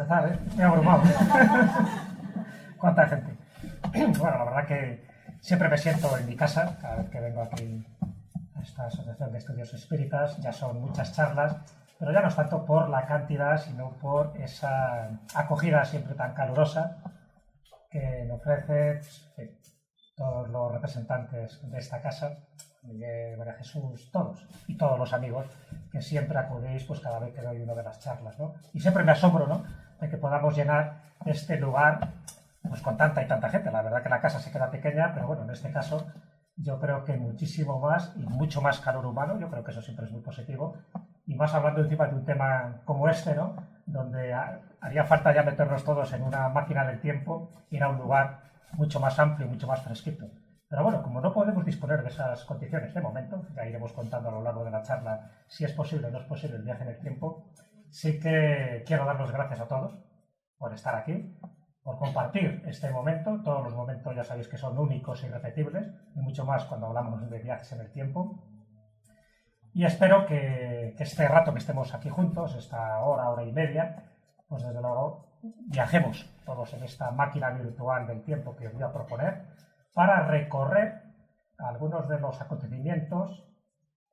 empezar, ¿eh? Me he abrumado. ¿Cuánta gente? Bueno, la verdad que siempre me siento en mi casa cada vez que vengo aquí a esta asociación de estudios espíritas. Ya son muchas charlas, pero ya no es tanto por la cantidad, sino por esa acogida siempre tan calurosa que me ofrece todos los representantes de esta casa, Miguel, María Jesús, todos, y todos los amigos que siempre acudéis pues cada vez que doy una de las charlas, ¿no? Y siempre me asombro, ¿no?, de que podamos llenar este lugar pues con tanta y tanta gente. La verdad que la casa se queda pequeña, pero bueno, en este caso yo creo que muchísimo más y mucho más calor humano. Yo creo que eso siempre es muy positivo, y más hablando encima de un tema como este, ¿no?, donde haría falta ya meternos todos en una máquina del tiempo, ir a un lugar mucho más amplio y mucho más fresquito. Pero bueno, como no podemos disponer de esas condiciones de momento, ya iremos contando a lo largo de la charla si es posible o no es posible el viaje en el tiempo, sí que quiero dar las gracias a todos por estar aquí, por compartir este momento. Todos los momentos ya sabéis que son únicos e irrepetibles, y mucho más cuando hablamos de viajes en el tiempo. Y espero que este rato que estemos aquí juntos, esta hora y media, pues desde luego viajemos todos en esta máquina virtual del tiempo que os voy a proponer, para recorrer algunos de los acontecimientos,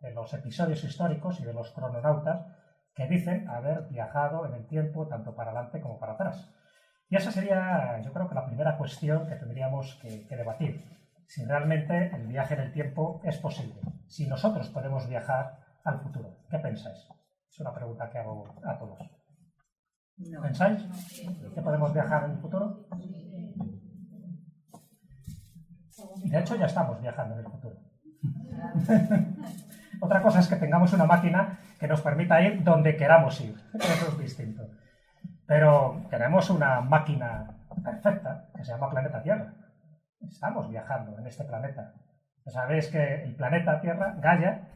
de los episodios históricos y de los crononautas que dicen haber viajado en el tiempo tanto para adelante como para atrás. Y esa sería, yo creo, que la primera cuestión que tendríamos que debatir. Si realmente el viaje en el tiempo es posible. Si nosotros podemos viajar al futuro. ¿Qué pensáis? Es una pregunta que hago a todos. No. ¿Pensáis que podemos viajar en el futuro? De hecho, ya estamos viajando en el futuro. Otra cosa es que tengamos una máquina que nos permita ir donde queramos ir. Eso es distinto. Pero tenemos una máquina perfecta que se llama planeta Tierra. Estamos viajando en este planeta. Sabéis que el planeta Tierra, Gaia,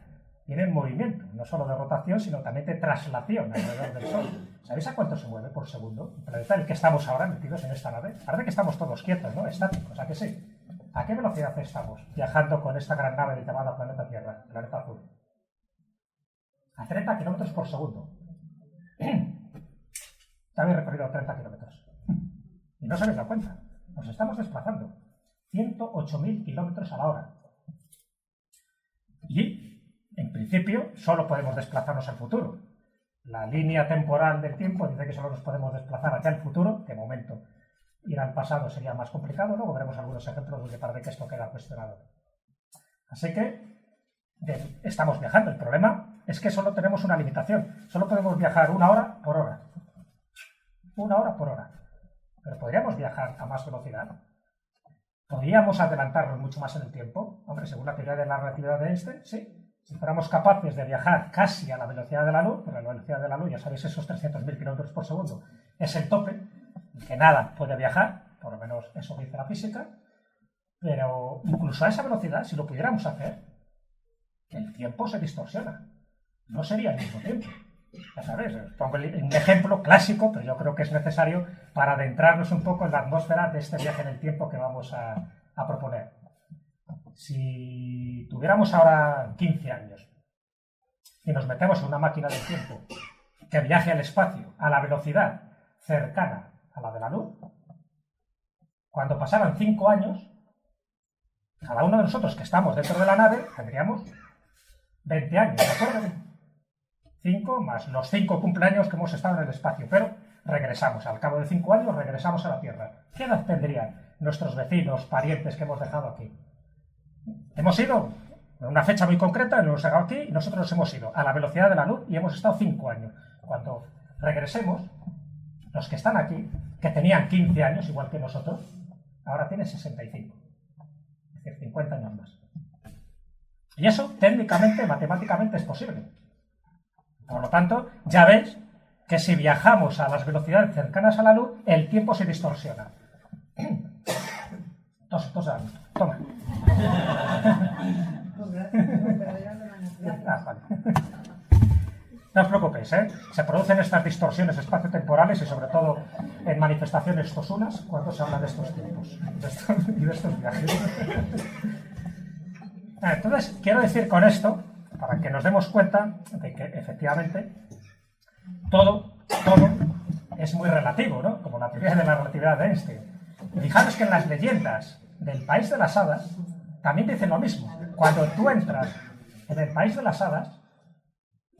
tiene movimiento, no solo de rotación, sino también de traslación alrededor del Sol. ¿Sabéis a cuánto se mueve por segundo? El planeta en el que estamos ahora metidos en esta nave. Parece que estamos todos quietos, ¿no? Estáticos, ¿a que sí? ¿A qué velocidad estamos viajando con esta gran nave llamada planeta Tierra, planeta azul? A 30 kilómetros por segundo. Ya habéis recorrido 30 kilómetros. Y no os habéis dado cuenta. Nos estamos desplazando. 108.000 kilómetros a la hora. Y, en principio, solo podemos desplazarnos al futuro. La línea temporal del tiempo dice que solo nos podemos desplazar hacia el futuro. De momento, ir al pasado sería más complicado. Luego veremos algunos ejemplos donde parece que esto queda cuestionado. Así que estamos viajando. El problema es que solo tenemos una limitación. Solo podemos viajar 1 hora por hora. 1 hora por hora. Pero podríamos viajar a más velocidad. ¿Podríamos adelantarnos mucho más en el tiempo? Hombre, según la teoría de la relatividad de Einstein, sí. Si fuéramos capaces de viajar casi a la velocidad de la luz, pero la velocidad de la luz, ya sabéis, esos 300.000 kilómetros por segundo, es el tope, que nada puede viajar, por lo menos eso dice la física, pero incluso a esa velocidad, si lo pudiéramos hacer, el tiempo se distorsiona. No sería el mismo tiempo. Ya sabéis, pongo un ejemplo clásico, pero yo creo que es necesario para adentrarnos un poco en la atmósfera de este viaje en el tiempo que vamos a proponer. Si tuviéramos ahora 15 años y nos metemos en una máquina del tiempo que viaje al espacio a la velocidad cercana a la de la luz, cuando pasaran 5 años, cada uno de nosotros que estamos dentro de la nave tendríamos 20 años, ¿de acuerdo? 5 más los 5 cumpleaños que hemos estado en el espacio, pero regresamos, al cabo de 5 años regresamos a la Tierra. ¿Qué edad tendrían nuestros vecinos, parientes que hemos dejado aquí? Hemos ido en una fecha muy concreta, nos hemos llegado aquí y nosotros nos hemos ido a la velocidad de la luz y hemos estado 5 años. Cuando regresemos, los que están aquí, que tenían 15 años, igual que nosotros, ahora tienen 65. Es decir, 50 años más. Y eso, técnicamente, matemáticamente, es posible. Por lo tanto, ya veis que si viajamos a las velocidades cercanas a la luz, el tiempo se distorsiona. Toma. Vale. No os preocupéis, ¿eh? Se producen estas distorsiones espaciotemporales y sobre todo en manifestaciones tosunas cuando se habla de estos tiempos y de estos viajes. Entonces, quiero decir con esto, para que nos demos cuenta de que efectivamente todo es muy relativo, ¿no? Como la teoría de la relatividad de Einstein. Fijaros que en las leyendas del País de las Hadas también dicen lo mismo. Cuando tú entras en el País de las Hadas,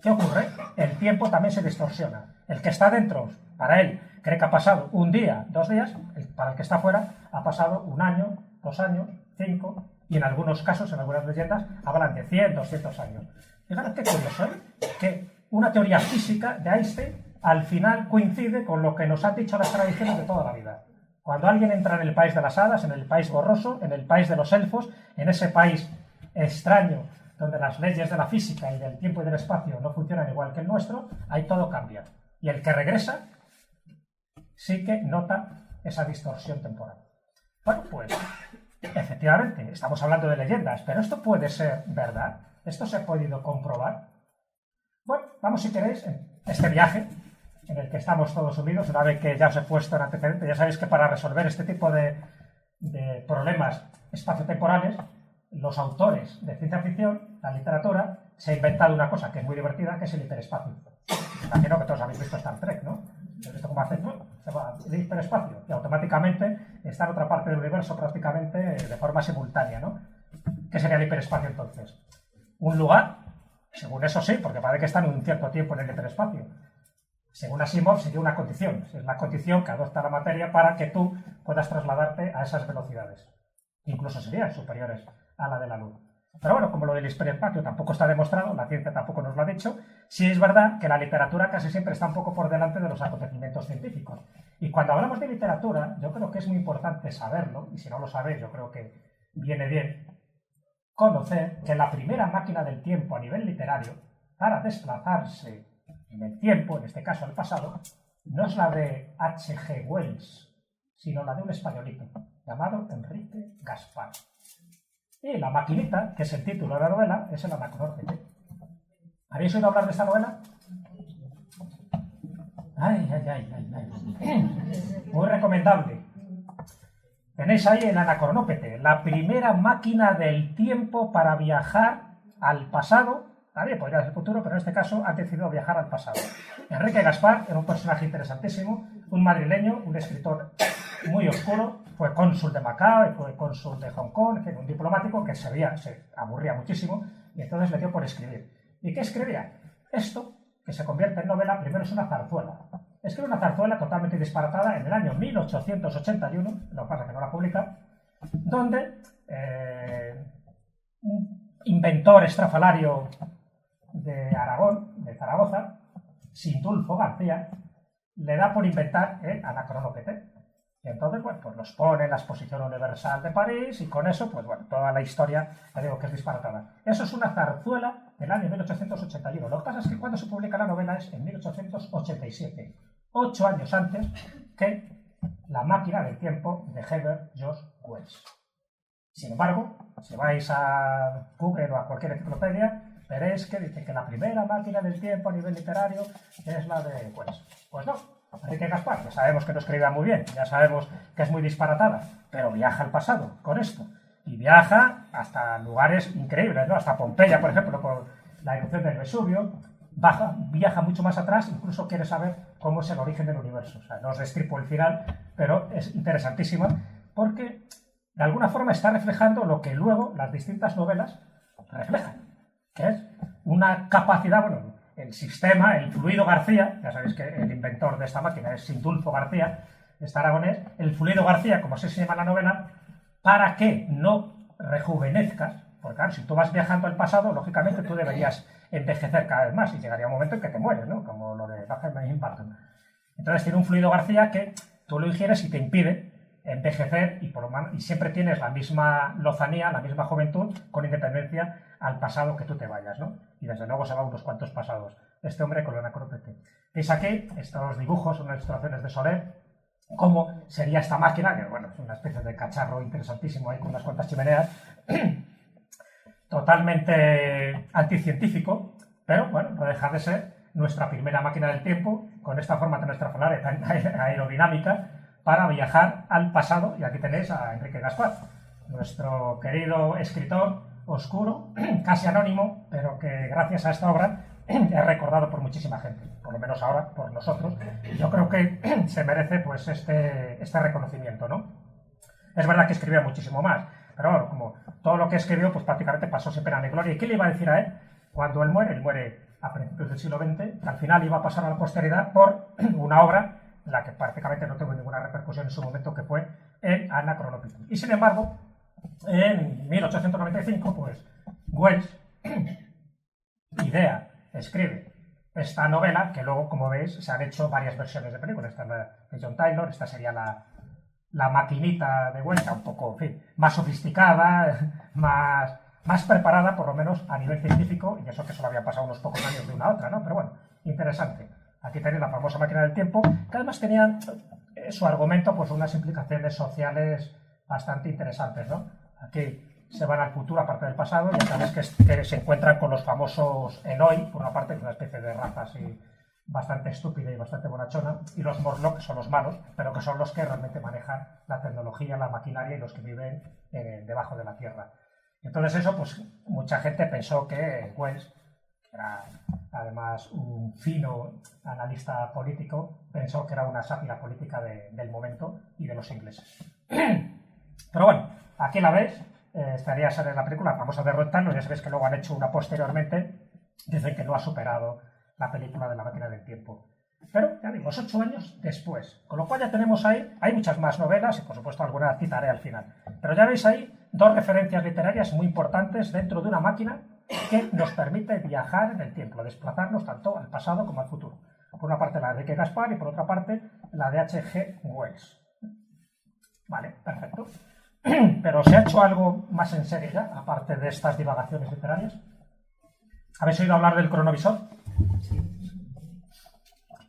¿qué ocurre? El tiempo también se distorsiona. El que está dentro, para él, cree que ha pasado un día, 2 días, para el que está fuera, ha pasado 1 año, 2 años, 5, y en algunos casos, en algunas leyendas, hablan de 100, 200 años. Fijaros qué curioso, ¿eh? Que una teoría física de Einstein al final coincide con lo que nos han dicho las tradiciones de toda la vida. Cuando alguien entra en el País de las Hadas, en el país borroso, en el país de los elfos, en ese país extraño donde las leyes de la física y del tiempo y del espacio no funcionan igual que el nuestro, ahí todo cambia. Y el que regresa sí que nota esa distorsión temporal. Bueno, pues efectivamente, estamos hablando de leyendas, pero esto puede ser verdad. ¿Esto se ha podido comprobar? Bueno, vamos, si queréis, en este viaje en el que estamos todos unidos, una vez que ya os he puesto en antecedente. Ya sabéis que para resolver este tipo de problemas espaciotemporales, los autores de ciencia ficción, la literatura, se ha inventado una cosa que es muy divertida, que es el hiperespacio. Imagino que todos habéis visto Star Trek, ¿no? ¿Habéis visto cómo hace? Se va el hiperespacio y automáticamente está en otra parte del universo prácticamente de forma simultánea, ¿no? ¿Qué sería el hiperespacio entonces? Un lugar, según eso sí, porque parece que están un cierto tiempo en el hiperespacio. Según Asimov, sería una condición. Es la condición que adopta la materia para que tú puedas trasladarte a esas velocidades. Incluso serían superiores a la de la luz. Pero bueno, como lo del hiperespacio tampoco está demostrado, la ciencia tampoco nos lo ha dicho, sí es verdad que la literatura casi siempre está un poco por delante de los acontecimientos científicos. Y cuando hablamos de literatura, yo creo que es muy importante saberlo, y si no lo sabéis, yo creo que viene bien conocer que la primera máquina del tiempo a nivel literario para desplazarse en el tiempo, en este caso al pasado, no es la de H.G. Wells, sino la de un españolito llamado Enrique Gaspar. Y la maquinita, que es el título de la novela, es el Anacronópete. ¿Habéis oído hablar de esta novela? Muy recomendable. Tenéis ahí el Anacronópete, la primera máquina del tiempo para viajar al pasado. También podría ser el futuro, pero en este caso ha decidido viajar al pasado. Enrique Gaspar era un personaje interesantísimo, un madrileño, un escritor muy oscuro, fue cónsul de Macao, fue cónsul de Hong Kong, un diplomático que se aburría muchísimo y entonces le dio por escribir. ¿Y qué escribía? Esto, que se convierte en novela, primero es una zarzuela. Escribe una zarzuela totalmente disparatada en el año 1881, lo que pasa es que no la publica, donde un inventor estrafalario de Aragón, de Zaragoza, Sindulfo García, le da por inventar el Anacronópete. Y entonces, bueno, pues los pone en la Exposición Universal de París y con eso, pues bueno, toda la historia, ya digo que es disparatada. Eso es una zarzuela del año 1881. Lo que pasa es que cuando se publica la novela es en 1887, 8 años antes que La máquina del tiempo de Herbert George Wells. Sin embargo, si vais a Google o a cualquier enciclopedia, veréis que dice que la primera máquina del tiempo a nivel literario es la de Wells. Pues no. Enrique Gaspar, ya sabemos que no escribía muy bien, ya sabemos que es muy disparatada, pero viaja al pasado con esto. Y viaja hasta lugares increíbles, ¿no? Hasta Pompeya, por ejemplo, con la erupción del Vesubio. Viaja mucho más atrás, incluso quiere saber cómo es el origen del universo. O sea, no os destripo el final, pero es interesantísima porque de alguna forma está reflejando lo que luego las distintas novelas reflejan, que es una capacidad, bueno, el sistema, el fluido García, ya sabéis que el inventor de esta máquina es Sindulfo García, este aragonés, el fluido García, como así se llama la novela, para que no rejuvenezcas, porque claro, si tú vas viajando al pasado, lógicamente tú deberías envejecer cada vez más y llegaría un momento en que te mueres, ¿no? Como lo de Benjamin Button. Entonces tiene un fluido García que tú lo ingieres y te impide envejecer y siempre tienes la misma lozanía, la misma juventud, con independencia al pasado que tú te vayas, ¿no? Y desde luego se va unos cuantos pasados. Este hombre con el Anacronópete. Veis aquí, estos dibujos son ilustraciones de Soler, cómo sería esta máquina, que bueno, es una especie de cacharro interesantísimo ahí con unas cuantas chimeneas, totalmente anticientífico, pero bueno, no deja de ser nuestra primera máquina del tiempo, con esta forma tan estrafalaria, tan aerodinámica, para viajar al pasado. Y aquí tenéis a Enrique Gaspar, nuestro querido escritor oscuro, casi anónimo, pero que gracias a esta obra es recordado por muchísima gente. por lo menos ahora, por nosotros, yo creo que se merece pues este reconocimiento, ¿no? Es verdad que escribía muchísimo más, pero bueno, como todo lo que escribió, pues prácticamente pasó sin pena ni gloria. ¿Y qué le iba a decir a él? Cuando él muere a principios del siglo XX, que al final iba a pasar a la posteridad por una obra en la que prácticamente no tuvo ninguna repercusión en su momento, que fue el Anachronopitum. Y sin embargo, en 1895, pues Wells escribe esta novela, que luego, como veis, se han hecho varias versiones de película. Esta es la de John Taylor, esta sería la maquinita de Wells, un poco, en fin, más sofisticada, más preparada, por lo menos a nivel científico, y eso que solo había pasado unos pocos años de una a otra, ¿no? Pero bueno, interesante. Aquí tenéis la famosa máquina del tiempo, que además tenía su argumento, pues unas implicaciones sociales bastante interesantes, ¿no? Aquí se van al futuro, aparte del pasado, y ya sabes que se encuentran con los famosos Eloi, por una parte, que es una especie de raza así bastante estúpida y bastante bonachona, y los Morlock, que son los malos, pero que son los que realmente manejan la tecnología, la maquinaria y los que viven debajo de la Tierra. Entonces eso, pues mucha gente pensó que Wells, que era además un fino analista político, pensó que era una sátira política del momento y de los ingleses. Pero bueno, aquí la ves, estaría en la película, la famosa de Rottano, ya sabéis que luego han hecho una posteriormente, dicen que no ha superado la película de la máquina del tiempo. Pero, ya digo, 8 años después. Con lo cual ya tenemos ahí, hay muchas más novelas, y por supuesto algunas citaré al final. Pero ya veis ahí 2 referencias literarias muy importantes dentro de una máquina que nos permite viajar en el tiempo, desplazarnos tanto al pasado como al futuro. Por una parte la de Enrique Gaspar y por otra parte la de H.G. Wells. Vale, perfecto. Pero ¿se ha hecho algo más en serio ya, aparte de estas divagaciones literarias? ¿Habéis oído hablar del cronovisor?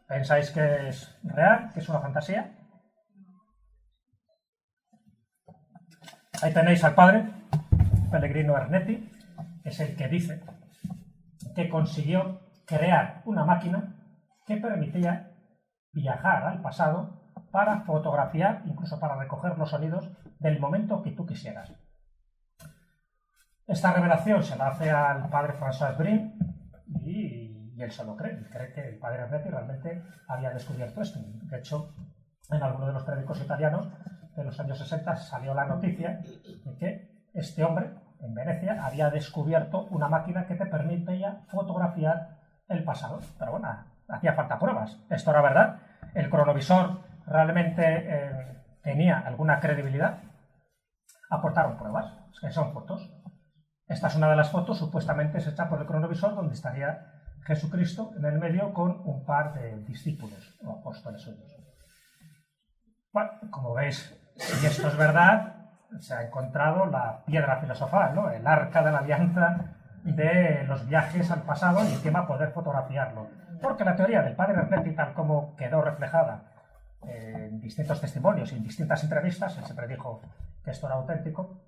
¿Pensáis que es real, que es una fantasía? Ahí tenéis al padre, Pellegrino Ernetti, que es el que dice que consiguió crear una máquina que permitía viajar al pasado para fotografiar, incluso para recoger los sonidos del momento que tú quisieras. Esta revelación se la hace al padre François Brin y él se lo cree. Él cree que el padre Ernetti realmente había descubierto esto. De hecho, en alguno de los periódicos italianos de los años 60 salió la noticia de que este hombre, en Venecia, había descubierto una máquina que te permitía fotografiar el pasado. Pero bueno, hacía falta pruebas. Esto era verdad. El cronovisor realmente tenía alguna credibilidad. Aportaron pruebas, que son fotos. Esta es una de las fotos, supuestamente es hecha por el cronovisor, donde estaría Jesucristo en el medio con un par de discípulos o apóstoles suyos. Bueno, como veis, si esto es verdad, se ha encontrado la piedra filosofal, ¿no? El arca de la alianza de los viajes al pasado y encima poder fotografiarlo. Porque la teoría del padre Ernetti, tal como quedó reflejada en distintos testimonios y en distintas entrevistas, él siempre dijo que esto era auténtico.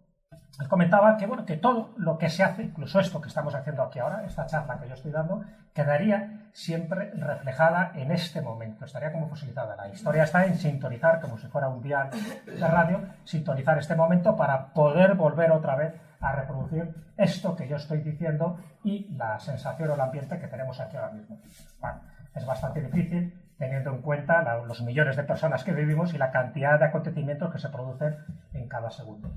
Él comentaba que, bueno, que todo lo que se hace, incluso esto que estamos haciendo aquí ahora, esta charla que yo estoy dando, quedaría siempre reflejada en este momento, estaría como fosilizada. La historia está en sintonizar, como si fuera un dial de radio, sintonizar este momento para poder volver otra vez a reproducir esto que yo estoy diciendo y la sensación o el ambiente que tenemos aquí ahora mismo. Bueno, es bastante difícil teniendo en cuenta los millones de personas que vivimos y la cantidad de acontecimientos que se producen en cada segundo.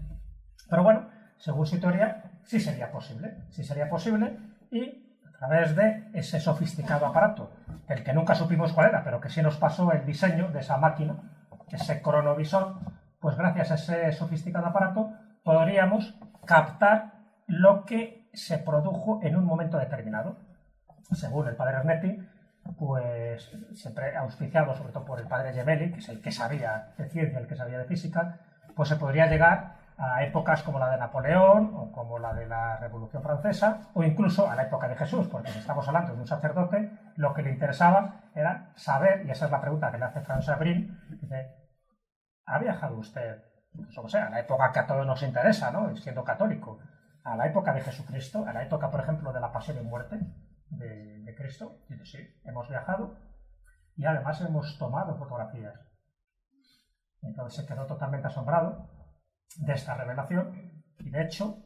Pero bueno, según su teoría, sí sería posible y a través de ese sofisticado aparato, del que nunca supimos cuál era, pero que sí nos pasó el diseño de esa máquina, ese cronovisor, pues gracias a ese sofisticado aparato podríamos captar lo que se produjo en un momento determinado. Según el padre Ernetti, pues siempre auspiciado sobre todo por el padre Gemelli, que es el que sabía de ciencia, el que sabía de física, pues se podría llegar a épocas como la de Napoleón o como la de la Revolución Francesa o incluso a la época de Jesús, porque si estamos hablando de un sacerdote, lo que le interesaba era saber, y esa es la pregunta que le hace François Brin, dice, ¿ha viajado usted, pues, o sea, a la época que a todos nos interesa, ¿no? Siendo católico, a la época de Jesucristo, a la época, por ejemplo, de la pasión y muerte de Cristo? Y dice, sí, hemos viajado y además hemos tomado fotografías. Entonces se quedó totalmente asombrado de esta revelación y de hecho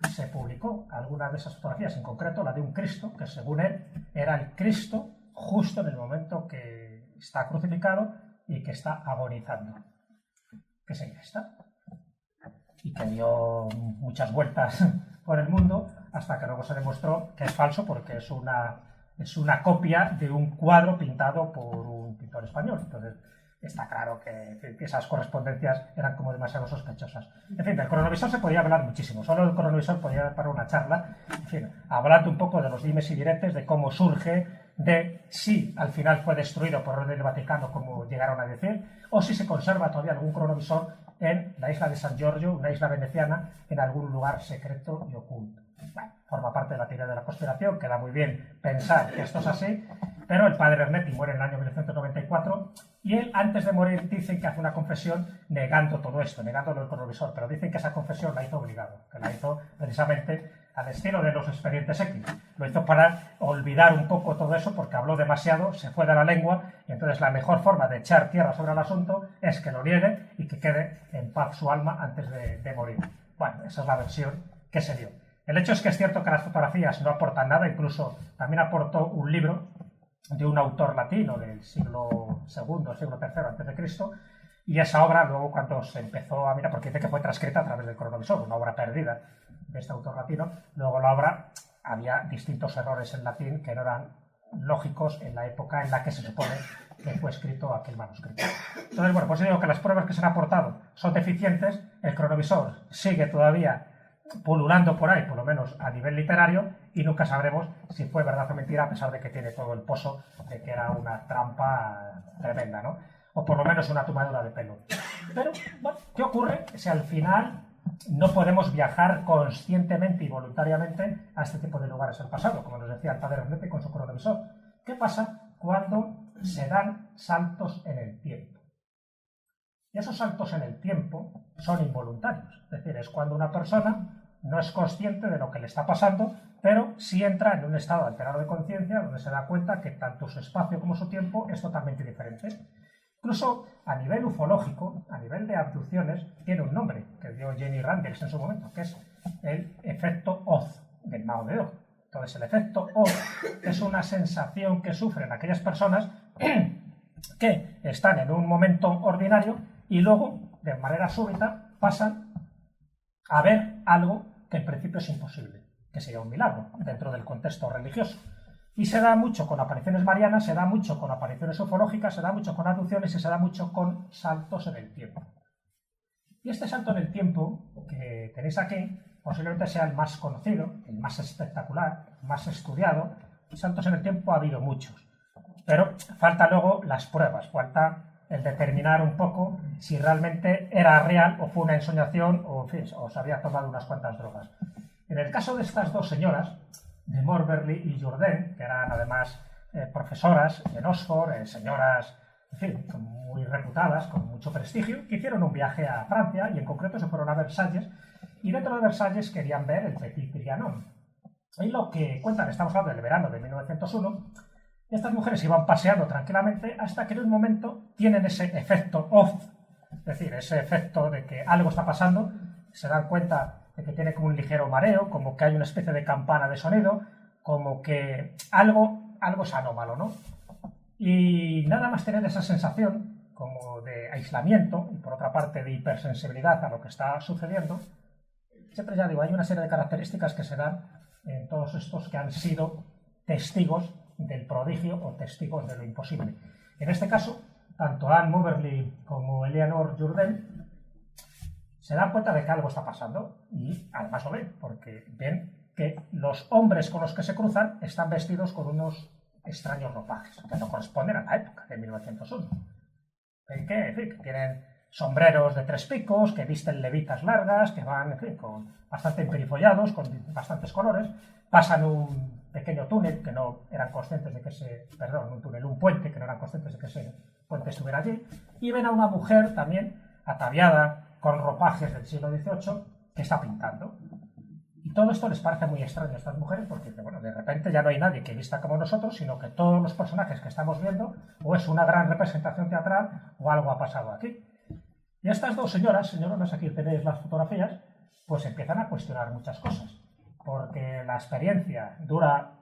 se publicó algunas de esas fotografías, en concreto la de un Cristo que según él era el Cristo justo en el momento que está crucificado y que está agonizando. ¿Qué sería esta? Y que dio muchas vueltas por el mundo hasta que luego se demostró que es falso porque es una copia de un cuadro pintado por un pintor español. Entonces está claro que esas correspondencias eran como demasiado sospechosas. En fin, del cronovisor se podía hablar muchísimo. Solo el cronovisor podía dar para una charla. En fin, hablando un poco de los dimes y diretes, de cómo surge, de si al final fue destruido por orden del Vaticano, como llegaron a decir, o si se conserva todavía algún cronovisor en la isla de San Giorgio, una isla veneciana, en algún lugar secreto y oculto. Bueno, forma parte de la teoría de la conspiración, queda muy bien pensar que esto es así, pero el padre Ernetti muere en el año 1994 y él, antes de morir, dicen que hace una confesión negando todo esto, negando el cronovisor, pero dicen que esa confesión la hizo obligado, que la hizo precisamente al estilo de los expedientes X. Lo hizo para olvidar un poco todo eso porque habló demasiado, se fue de la lengua, y entonces la mejor forma de echar tierra sobre el asunto es que lo niegue y que quede en paz su alma antes de morir. Bueno, esa es la versión que se dio. El hecho es que es cierto que las fotografías no aportan nada, incluso también aportó un libro de un autor latino del siglo II, siglo III a.C., y esa obra luego cuando se empezó a mirar, porque dice que fue transcrita a través del cronovisor, una obra perdida de este autor latino, luego la obra había distintos errores en latín que no eran lógicos en la época en la que se supone que fue escrito aquel manuscrito. Entonces, bueno, pues digo que las pruebas que se han aportado son deficientes, el cronovisor sigue todavía pululando por ahí, por lo menos a nivel literario, y nunca sabremos si fue verdad o mentira, a pesar de que tiene todo el pozo de que era una trampa tremenda, ¿no? O por lo menos una tomadura de pelo. Pero, bueno, ¿qué ocurre si al final no podemos viajar conscientemente y voluntariamente a este tipo de lugares del pasado, como nos decía el padre Ernetti con su cronovisor? ¿Qué pasa cuando se dan saltos en el tiempo? Y esos saltos en el tiempo son involuntarios, es decir, es cuando una persona no es consciente de lo que le está pasando, pero sí entra en un estado alterado de conciencia donde se da cuenta que tanto su espacio como su tiempo es totalmente diferente. Incluso a nivel ufológico, a nivel de abducciones, tiene un nombre que dio Jenny Randles en su momento, que es el efecto Oz del Mao Zedong. Entonces, el efecto Oz es una sensación que sufren aquellas personas que están en un momento ordinario y luego, de manera súbita, pasan a ver algo que en principio es imposible, que sería un milagro dentro del contexto religioso. Y se da mucho con apariciones marianas, se da mucho con apariciones ufológicas, se da mucho con abducciones y se da mucho con saltos en el tiempo. Y este salto en el tiempo que tenéis aquí posiblemente sea el más conocido, el más espectacular, el más estudiado. Saltos en el tiempo ha habido muchos, pero falta luego las pruebas, falta el determinar un poco si realmente era real o fue una ensoñación o, en fin, o se había tomado unas cuantas drogas. En el caso de estas dos señoras, de Moberly y Jourdain, que eran además profesoras en Oxford, señoras, en fin, muy reputadas, con mucho prestigio, que hicieron un viaje a Francia y en concreto se fueron a Versalles, y dentro de Versalles querían ver el Petit Trianon. Y lo que cuentan, estamos hablando del verano de 1901, estas mujeres iban paseando tranquilamente hasta que en un momento tienen ese efecto off, es decir, ese efecto de que algo está pasando, se dan cuenta de que tiene como un ligero mareo, como que hay una especie de campana de sonido, como que algo es anómalo, ¿no? Y nada más tener esa sensación como de aislamiento y por otra parte de hipersensibilidad a lo que está sucediendo, siempre ya digo, hay una serie de características que se dan en todos estos que han sido testigos del prodigio o testigos de lo imposible. En este caso, tanto Anne Moberly como Eleanor Jourdain se dan cuenta de que algo está pasando y además lo ven, porque ven que los hombres con los que se cruzan están vestidos con unos extraños ropajes que no corresponden a la época de 1901. Ven que, en fin, que tienen sombreros de 3 picos, que visten levitas largas, que van, en fin, con bastante emperifollados, con bastantes colores, pasan un pequeño túnel que no eran conscientes de que un puente que no eran conscientes de que ese puente estuviera allí, y ven a una mujer también ataviada con ropajes del siglo XVIII que está pintando. Y todo esto les parece muy extraño a estas mujeres porque, bueno, de repente ya no hay nadie que vista como nosotros, sino que todos los personajes que estamos viendo o es una gran representación teatral o algo ha pasado aquí. Y estas dos señoras, aquí tenéis las fotografías, pues empiezan a cuestionar muchas cosas, porque la experiencia dura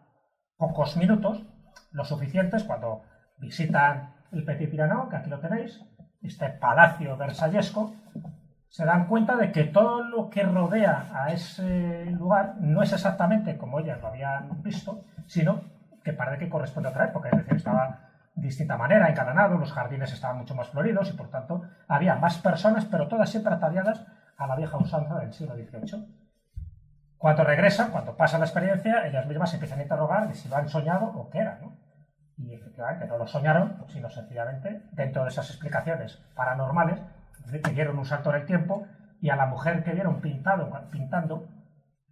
pocos minutos lo suficientes cuando visitan el Petit Trianon, que aquí lo tenéis, este palacio versallesco, se dan cuenta de que todo lo que rodea a ese lugar no es exactamente como ellas lo habían visto, sino que parece que corresponde a otra época, es decir, estaba de distinta manera encadenado, los jardines estaban mucho más floridos y por tanto había más personas, pero todas siempre ataviadas a la vieja usanza del siglo XVIII. Cuando regresan, cuando pasa la experiencia, ellas mismas se empiezan a interrogar de si lo han soñado o qué era, ¿no? Y efectivamente no lo soñaron, sino sencillamente, dentro de esas explicaciones paranormales, que dieron un salto en el tiempo y a la mujer que vieron pintando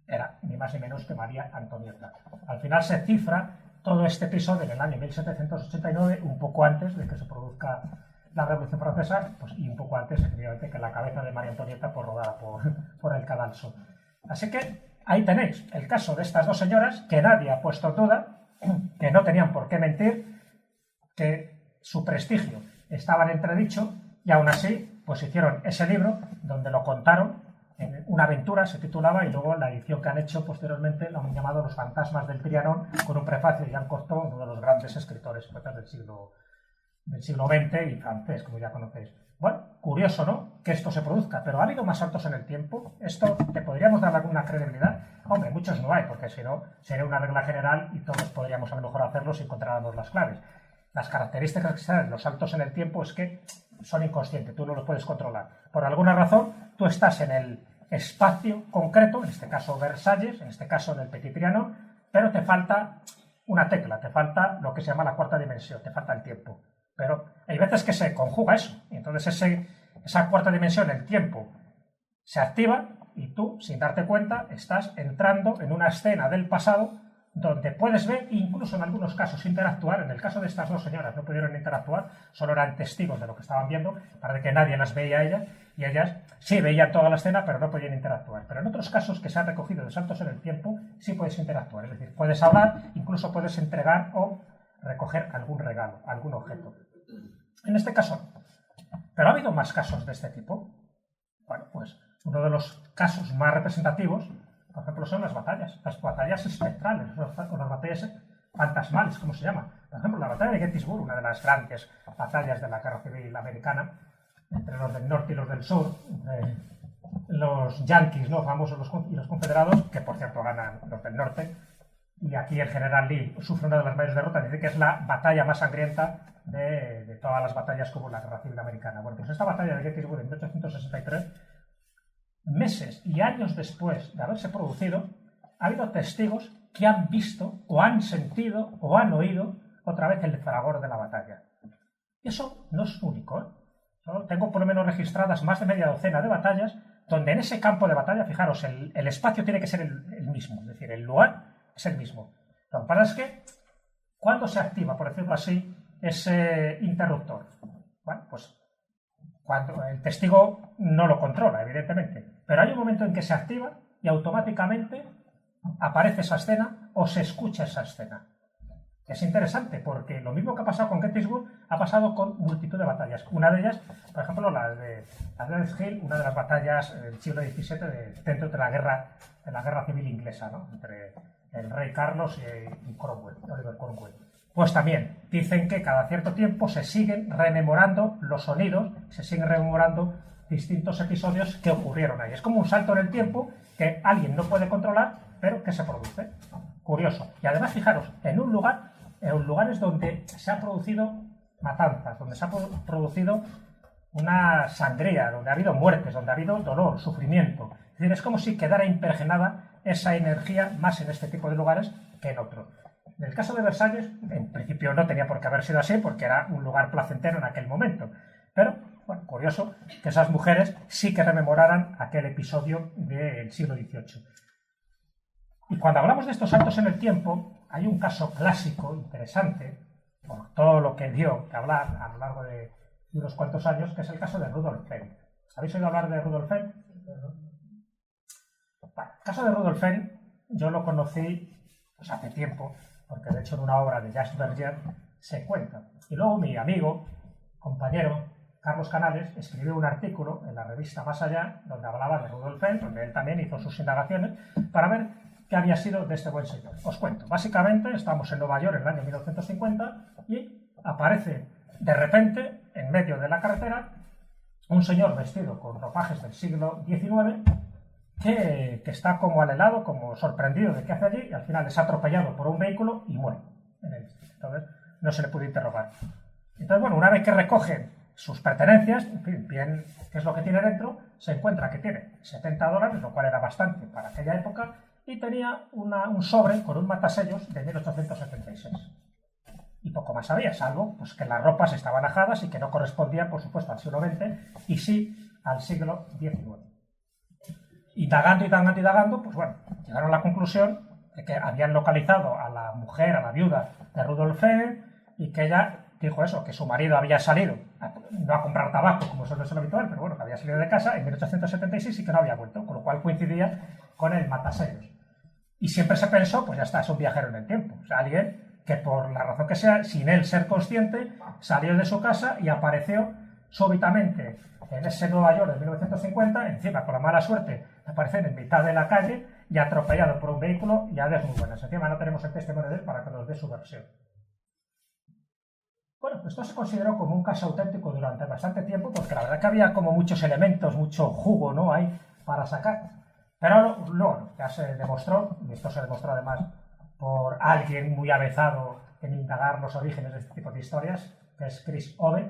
era ni más ni menos que María Antonieta. Al final se cifra todo este episodio en el año 1789, un poco antes de que se produzca la Revolución Francesa, pues, y un poco antes, efectivamente, que la cabeza de María Antonieta pues, rodada por el cadalso. Así que ahí tenéis el caso de estas dos señoras que nadie ha puesto en duda, que no tenían por qué mentir, que su prestigio estaba en entredicho y aún así pues hicieron ese libro donde lo contaron, en una aventura se titulaba, y luego la edición que han hecho posteriormente lo han llamado Los fantasmas del Trianon, con un prefacio de Jean Cocteau, uno de los grandes escritores poetas del siglo XX y francés, como ya conocéis. Bueno, curioso, ¿no?, que esto se produzca, pero ¿ha habido más saltos en el tiempo? ¿Esto te podríamos dar alguna credibilidad? Hombre, muchos no hay, porque si no, sería una regla general y todos podríamos a lo mejor hacerlo si encontráramos las claves. Las características que se dan los saltos en el tiempo es que son inconscientes, tú no los puedes controlar. Por alguna razón, tú estás en el espacio concreto, en este caso Versalles, en este caso del Petit Trianon, pero te falta una tecla, te falta lo que se llama la cuarta dimensión, te falta el tiempo. Pero hay veces que se conjuga eso, y entonces esa cuarta dimensión, el tiempo, se activa y tú, sin darte cuenta, estás entrando en una escena del pasado donde puedes ver, incluso en algunos casos, interactuar. En el caso de estas dos señoras no pudieron interactuar, solo eran testigos de lo que estaban viendo, parece que nadie las veía a ellas, y ellas sí veían toda la escena, pero no podían interactuar. Pero en otros casos que se han recogido de saltos en el tiempo, sí puedes interactuar, es decir, puedes hablar, incluso puedes entregar o recoger algún regalo, algún objeto. En este caso, ¿pero ha habido más casos de este tipo? Bueno, pues uno de los casos más representativos, por ejemplo, son las batallas espectrales, o las batallas fantasmales, como se llama. Por ejemplo, la batalla de Gettysburg, una de las grandes batallas de la Guerra Civil Americana, entre los del norte y los del sur, entre los yanquis, ¿no?, famosos, y los confederados, que por cierto ganan los del norte, y aquí el general Lee sufre una de las mayores derrotas, dice que es la batalla más sangrienta de todas las batallas como la Guerra Civil Americana. Bueno, pues esta batalla de Gettysburg en 1863, meses y años después de haberse producido, ha habido testigos que han visto o han sentido o han oído otra vez el fragor de la batalla. Y eso no es único, ¿eh? Yo tengo por lo menos registradas más de media docena de batallas donde en ese campo de batalla, fijaros, el espacio tiene que ser el mismo, es decir, el lugar es el mismo. Lo que pasa es que, ¿cuándo se activa, por decirlo así, ese interruptor? Bueno, pues cuando el testigo no lo controla, evidentemente, pero hay un momento en que se activa y automáticamente aparece esa escena o se escucha esa escena. Es interesante porque lo mismo que ha pasado con Gettysburg ha pasado con multitud de batallas. Una de ellas, por ejemplo, la de Death Hill, una de las batallas del siglo XVII dentro de la guerra civil inglesa, ¿no?, entre el rey Carlos y Cromwell, Oliver Cromwell. Pues también dicen que cada cierto tiempo se siguen rememorando los sonidos, se siguen rememorando distintos episodios que ocurrieron ahí. Es como un salto en el tiempo que alguien no puede controlar, pero que se produce. Curioso. Y además, fijaros, en lugares donde se ha producido matanzas, donde se ha producido una sangría, donde ha habido muertes, donde ha habido dolor, sufrimiento. Es decir, es como si quedara impregnada esa energía más en este tipo de lugares que en otros. En el caso de Versalles, en principio no tenía por qué haber sido así, porque era un lugar placentero en aquel momento. Pero, bueno, curioso que esas mujeres sí que rememoraran aquel episodio del siglo XVIII. Y cuando hablamos de estos saltos en el tiempo, hay un caso clásico, interesante, por todo lo que dio que hablar a lo largo de unos cuantos años, que es el caso de Rudolf Fenn. ¿Habéis oído hablar de Rudolf Fenn? Bueno, el caso de Rudolf Fenn yo lo conocí pues, hace tiempo, porque de hecho en una obra de Jacques Berger se cuenta. Y luego mi amigo, compañero, Carlos Canales, escribió un artículo en la revista Más Allá, donde hablaba de Rudolf Fenn, donde él también hizo sus indagaciones, para ver qué había sido de este buen señor. Os cuento, básicamente estamos en Nueva York en el año 1950 y aparece de repente, en medio de la carretera, un señor vestido con ropajes del siglo XIX que está como al helado, como sorprendido de qué hace allí, y al final es atropellado por un vehículo y muere. Entonces no se le puede interrogar. Entonces, bueno, una vez que recogen sus pertenencias, en fin, bien qué es lo que tiene dentro, se encuentra que tiene $70, lo cual era bastante para aquella época, y tenía un sobre con un matasellos de 1876. Y poco más había, salvo pues, que las ropas estaban ajadas y que no correspondían, por supuesto, al siglo XX y sí al siglo XIX. Indagando, pues bueno, llegaron a la conclusión de que habían localizado a la mujer, a la viuda de Rudolf Fehn, y que ella dijo eso, que su marido había salido, no a comprar tabaco, como suele ser lo habitual, pero bueno, que había salido de casa en 1876 y que no había vuelto, con lo cual coincidía con el matasellos. Y siempre se pensó, pues ya está, es un viajero en el tiempo, o sea, alguien que por la razón que sea, sin él ser consciente, salió de su casa y apareció súbitamente en ese Nueva York de 1950, encima con la mala suerte de aparecer en mitad de la calle y atropellado por un vehículo, y a ver muy buenas. Encima no tenemos el testimonio de él para que nos dé su versión. Bueno, esto se consideró como un caso auténtico durante bastante tiempo, porque la verdad que había como muchos elementos, mucho jugo, ¿no?, ahí para sacar. Pero luego ya se demostró, y esto se demostró además por alguien muy avezado en indagar los orígenes de este tipo de historias, que es Chris Obe,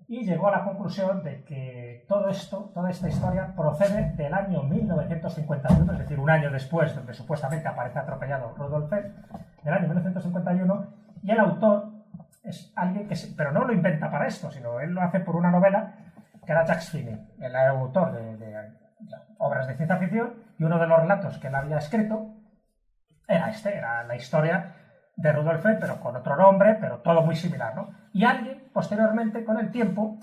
y llegó a la conclusión de que todo esto, toda esta historia procede del año 1951, es decir, un año después, donde supuestamente aparece atropellado Rudolf Fehn, del año 1951, y el autor es alguien que, pero no lo inventa para esto, sino él lo hace por una novela que era Jack Finney, el autor de obras de ciencia ficción, y uno de los relatos que él había escrito era la historia de Rudolf Fehn, pero con otro nombre, pero todo muy similar, ¿no? Y alguien, posteriormente, con el tiempo,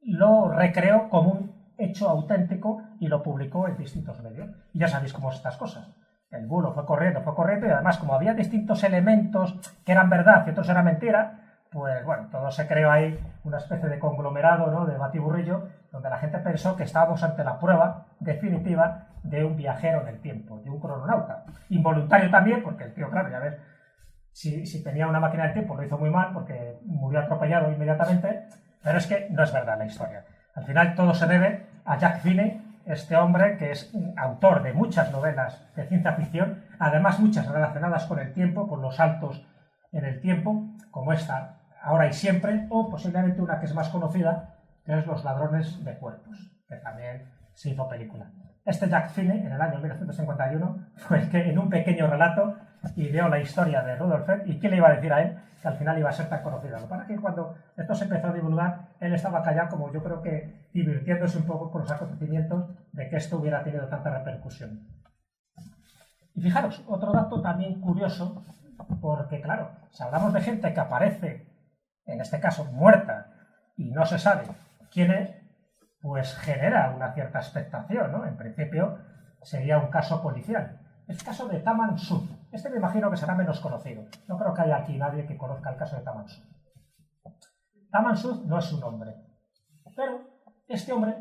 lo recreó como un hecho auténtico y lo publicó en distintos medios. Y ya sabéis cómo son estas cosas. El bulo fue corriendo, y además, como había distintos elementos que eran verdad y otros eran mentira, pues bueno, todo se creó ahí una especie de conglomerado, ¿no?, de batiburrillo, donde la gente pensó que estábamos ante la prueba definitiva de un viajero en el tiempo, de un crononauta. Involuntario también, porque el tío, claro, ya ves, si tenía una máquina del tiempo lo hizo muy mal, porque murió atropellado inmediatamente, pero es que no es verdad la historia. Al final todo se debe a Jack Finney, este hombre que es un autor de muchas novelas de ciencia ficción, además muchas relacionadas con el tiempo, con los saltos en el tiempo, como esta, Ahora y Siempre, o posiblemente una que es más conocida, que es Los ladrones de cuerpos, que también se hizo película. Este Jack Finney, en el año 1951, fue el que en un pequeño relato ideó la historia de Rudolf Fehn, y ¿quién le iba a decir a él que al final iba a ser tan conocido? Lo que pasa es que cuando esto se empezó a divulgar, él estaba callado, como yo creo que divirtiéndose un poco con los acontecimientos de que esto hubiera tenido tanta repercusión. Y fijaros, otro dato también curioso, porque claro, si hablamos de gente que aparece, en este caso muerta, y no se sabe quién es, pues genera una cierta expectación, ¿no? En principio sería un caso policial. Es el caso de Taman Sud. Este me imagino que será menos conocido. No creo que haya aquí nadie que conozca el caso de Taman Sud. Taman Sud no es un hombre, pero este hombre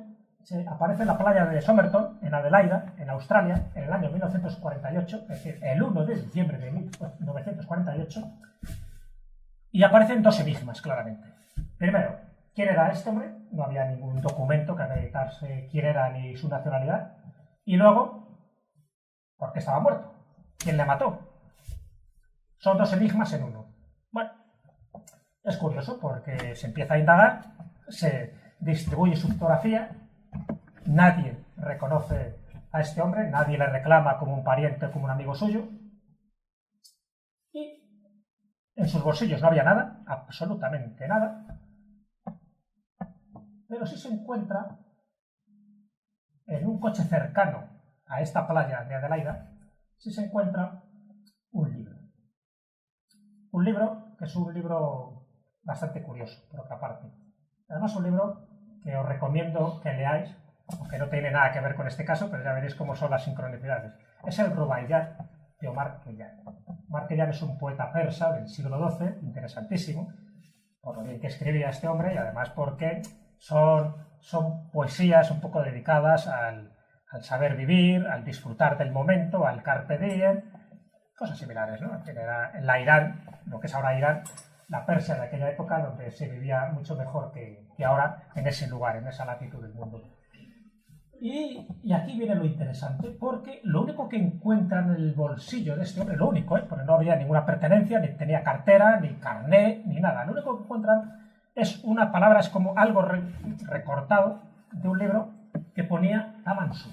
aparece en la playa de Somerton, en Adelaida, en Australia, en el año 1948, es decir, el 1 de diciembre de 1948, y aparecen dos enigmas, claramente. Primero, ¿quién era este hombre? No había ningún documento que acreditase quién era ni su nacionalidad. Y luego, ¿por qué estaba muerto? ¿Quién le mató? Son dos enigmas en uno. Bueno, es curioso porque se empieza a indagar, se distribuye su fotografía, nadie reconoce a este hombre, nadie le reclama como un pariente o como un amigo suyo, y en sus bolsillos no había nada, absolutamente nada, pero sí se encuentra en un coche cercano a esta playa de Adelaida, sí se encuentra un libro. Un libro que es un libro bastante curioso, por otra parte. Además, un libro que os recomiendo que leáis, aunque no tiene nada que ver con este caso, pero ya veréis cómo son las sincronicidades. Es el Rubaiyat de Omar Khayyam. Omar Khayyam es un poeta persa del siglo XII, interesantísimo, por lo bien que escribía este hombre, y además porque son poesías un poco dedicadas al al saber vivir, al disfrutar del momento, al carpe diem, cosas similares, ¿no? Era en la Irán, lo que es ahora Irán, la Persia de aquella época, donde se vivía mucho mejor que ahora en ese lugar, en esa latitud del mundo. Y aquí viene lo interesante, porque lo único que encuentran en el bolsillo de este hombre, lo único, porque no había ninguna pertenencia, ni tenía cartera, ni carné, ni nada, lo único que encuentran es una palabra, es como algo recortado de un libro que ponía Tamansup,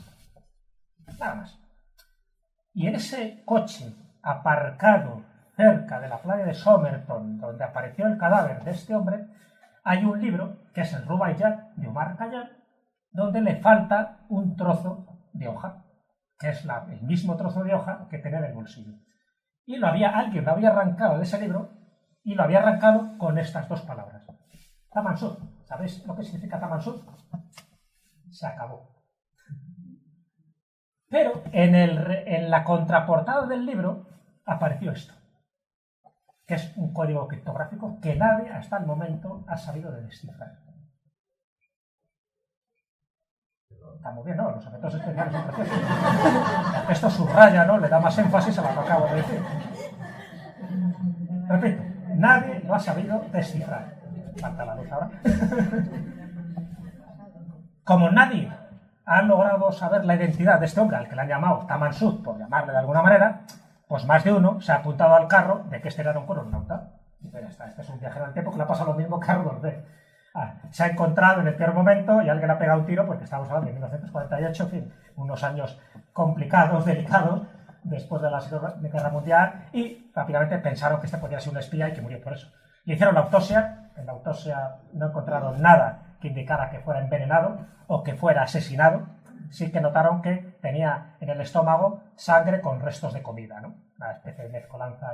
nada más. Y en ese coche aparcado cerca de la playa de Somerton, donde apareció el cadáver de este hombre, hay un libro que es el Rubaiyat de Omar Khayyam, donde le falta un trozo de hoja, que es el mismo trozo de hoja que tenía en el bolsillo. Y alguien lo había arrancado de ese libro y lo había arrancado con estas dos palabras. Tamansup. ¿Sabéis lo que significa Tamansup? Se acabó. Pero en la contraportada del libro apareció esto, que es un código criptográfico que nadie hasta el momento ha sabido de descifrar. Está muy bien, ¿no? Los efectos especiales son preciosos. Esto subraya, ¿no? Le da más énfasis a lo que acabo de decir. Repito, nadie lo ha sabido descifrar. Falta la luz ahora. Como nadie ha logrado saber la identidad de este hombre, al que le han llamado Tamansup, por llamarle de alguna manera, pues más de uno se ha apuntado al carro de que este era un crononauta. Y ya está, este es un viajero al tiempo que le ha pasado lo mismo que a Rudolf Beck. Se ha encontrado en el peor momento y alguien le ha pegado un tiro, porque estamos hablando de 1948, en fin, unos años complicados, delicados, después de la Segunda Guerra Mundial, y rápidamente pensaron que este podía ser un espía y que murió por eso. Le hicieron la autopsia, en la autopsia no encontraron nada que indicara que fuera envenenado o que fuera asesinado, sí que notaron que tenía en el estómago sangre con restos de comida, ¿no? Una especie de mezcolanza,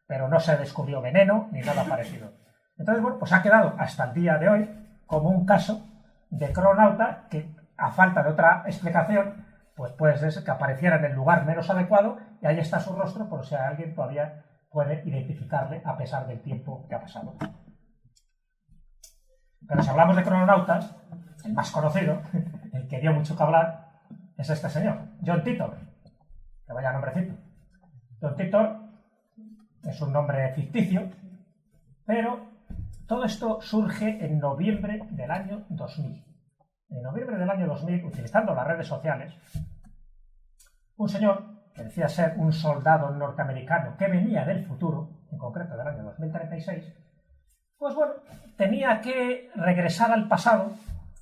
pero no se descubrió veneno ni nada parecido. Entonces, bueno, pues ha quedado hasta el día de hoy como un caso de crononauta que, a falta de otra explicación, pues puede ser que apareciera en el lugar menos adecuado y ahí está su rostro, por si alguien todavía puede identificarle a pesar del tiempo que ha pasado. Pero si hablamos de crononautas, el más conocido, el que dio mucho que hablar, es este señor, John Titor. Que vaya nombrecito. John Titor es un nombre ficticio, pero todo esto surge en noviembre del año 2000. En noviembre del año 2000, utilizando las redes sociales, un señor que decía ser un soldado norteamericano que venía del futuro, en concreto del año 2036, pues bueno, tenía que regresar al pasado,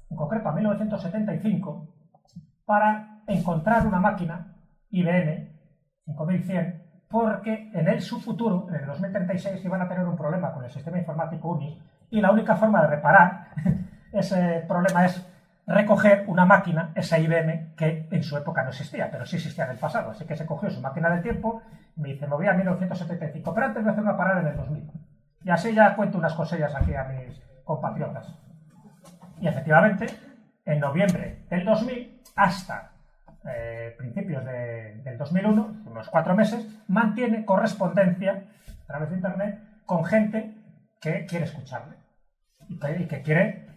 en concreto a 1975, para encontrar una máquina IBM 5100, porque en su futuro, en el 2036, iban a tener un problema con el sistema informático UNIS, y la única forma de reparar ese problema es recoger una máquina, esa IBM, que en su época no existía, pero sí existía en el pasado. Así que se cogió su máquina del tiempo y me dice, me voy a 1975, pero antes voy a hacer una parada en el 2000. Y así ya cuento unas cosillas aquí a mis compatriotas. Y efectivamente, en noviembre del 2000 hasta principios del 2001, unos 4 meses, mantiene correspondencia a través de internet con gente que quiere escucharle y que quiere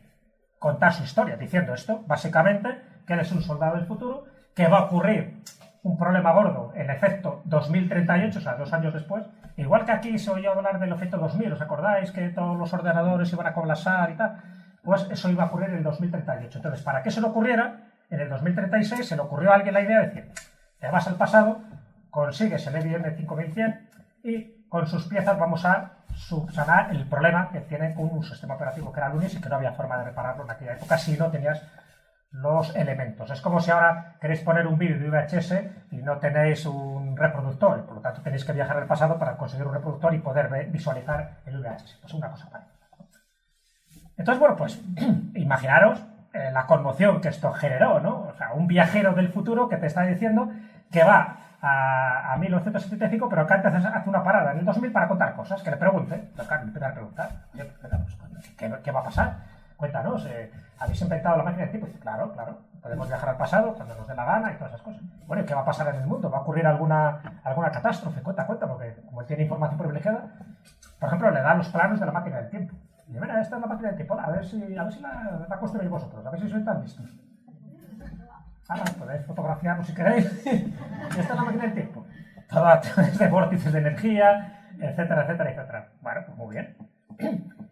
contar su historia, diciendo esto, básicamente, que él es un soldado del futuro, que va a ocurrir un problema gordo, el efecto 2038, o sea, 2 años después, igual que aquí se oyó hablar del efecto 2000, ¿os acordáis que todos los ordenadores iban a colapsar y tal? Pues eso iba a ocurrir en el 2038. Entonces, para que eso no ocurriera, en el 2036 se le ocurrió a alguien la idea de decir, te vas al pasado, consigues el IBM 5100 y con sus piezas vamos a subsanar el problema que tiene con un sistema operativo que era el UNIS y que no había forma de repararlo en aquella época si no tenías los elementos. Es como si ahora queréis poner un vídeo de VHS y no tenéis un reproductor, por lo tanto tenéis que viajar al pasado para conseguir un reproductor y poder visualizar el VHS. Pues una cosa parecida. Entonces, bueno, pues imaginaros la conmoción que esto generó, ¿no? O sea, un viajero del futuro que te está diciendo que va a 1975, pero que antes hace una parada en el 2000 para contar cosas, que le pregunte. Pero claro, me empieza a preguntar, ¿qué va a pasar? Cuéntanos, ¿habéis inventado la máquina del tiempo? Y dice, claro, podemos viajar al pasado cuando nos dé la gana y todas esas cosas. Bueno, ¿y qué va a pasar en el mundo? ¿Va a ocurrir alguna catástrofe? Cuenta, porque como él tiene información privilegiada, por ejemplo, le da los planos de la máquina del tiempo. Y dice, mira, esta es la máquina del tiempo, a ver si la construís vosotros, a ver si sois tan listos. Ahora podéis fotografiarlo si queréis. Esta es la máquina del tiempo. Todo a través de vórtices de energía, etcétera, etcétera, etcétera. Bueno, pues muy bien.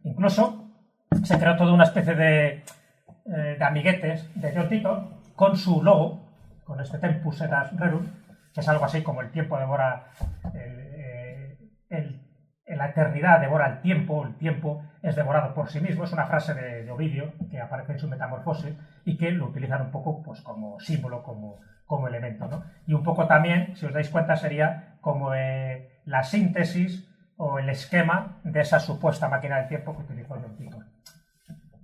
Incluso se creó toda una especie de amiguetes de John Titor con su logo, con este Tempus Erat Rerum, que es algo así como el tiempo devora la eternidad devora el tiempo es devorado por sí mismo. Es una frase de Ovidio que aparece en su Metamorfosis y que lo utilizan un poco pues, como símbolo, como elemento, ¿no? Y un poco también, si os dais cuenta, sería como la síntesis o el esquema de esa supuesta máquina del tiempo que utilizó John Titor.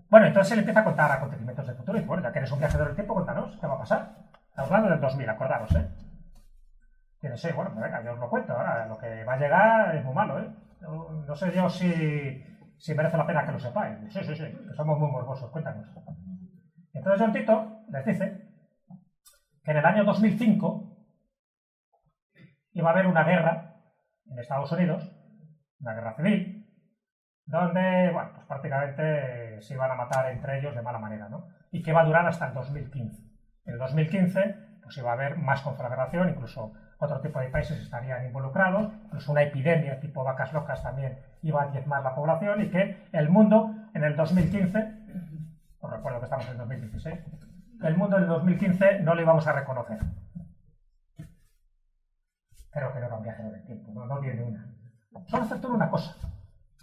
Bueno, entonces él empieza a contar acontecimientos del futuro y dice, bueno, ya que eres un viajero del tiempo, contanos, ¿qué va a pasar? Estamos hablando del 2000, acordaros, ¿eh? Tiene sí, bueno, pues venga, yo os lo cuento. Ahora, lo que va a llegar es muy malo, ¿eh? No sé yo si merece la pena que lo sepáis. Sí, que somos muy morbosos, cuéntanos. Entonces John Titor les dice que en el año 2005 iba a haber una guerra en Estados Unidos, una guerra civil, donde, bueno, pues prácticamente se iban a matar entre ellos de mala manera, ¿no? Y que va a durar hasta el 2015. En el 2015, pues iba a haber más conflagración, incluso otro tipo de países estarían involucrados, incluso una epidemia tipo vacas locas también iba a diezmar la población y que el mundo en el 2015, os recuerdo que estamos en 2016, el mundo en el 2015 no lo íbamos a reconocer. Creo que no era un viajero del tiempo, no tiene una. Solo aceptó una cosa,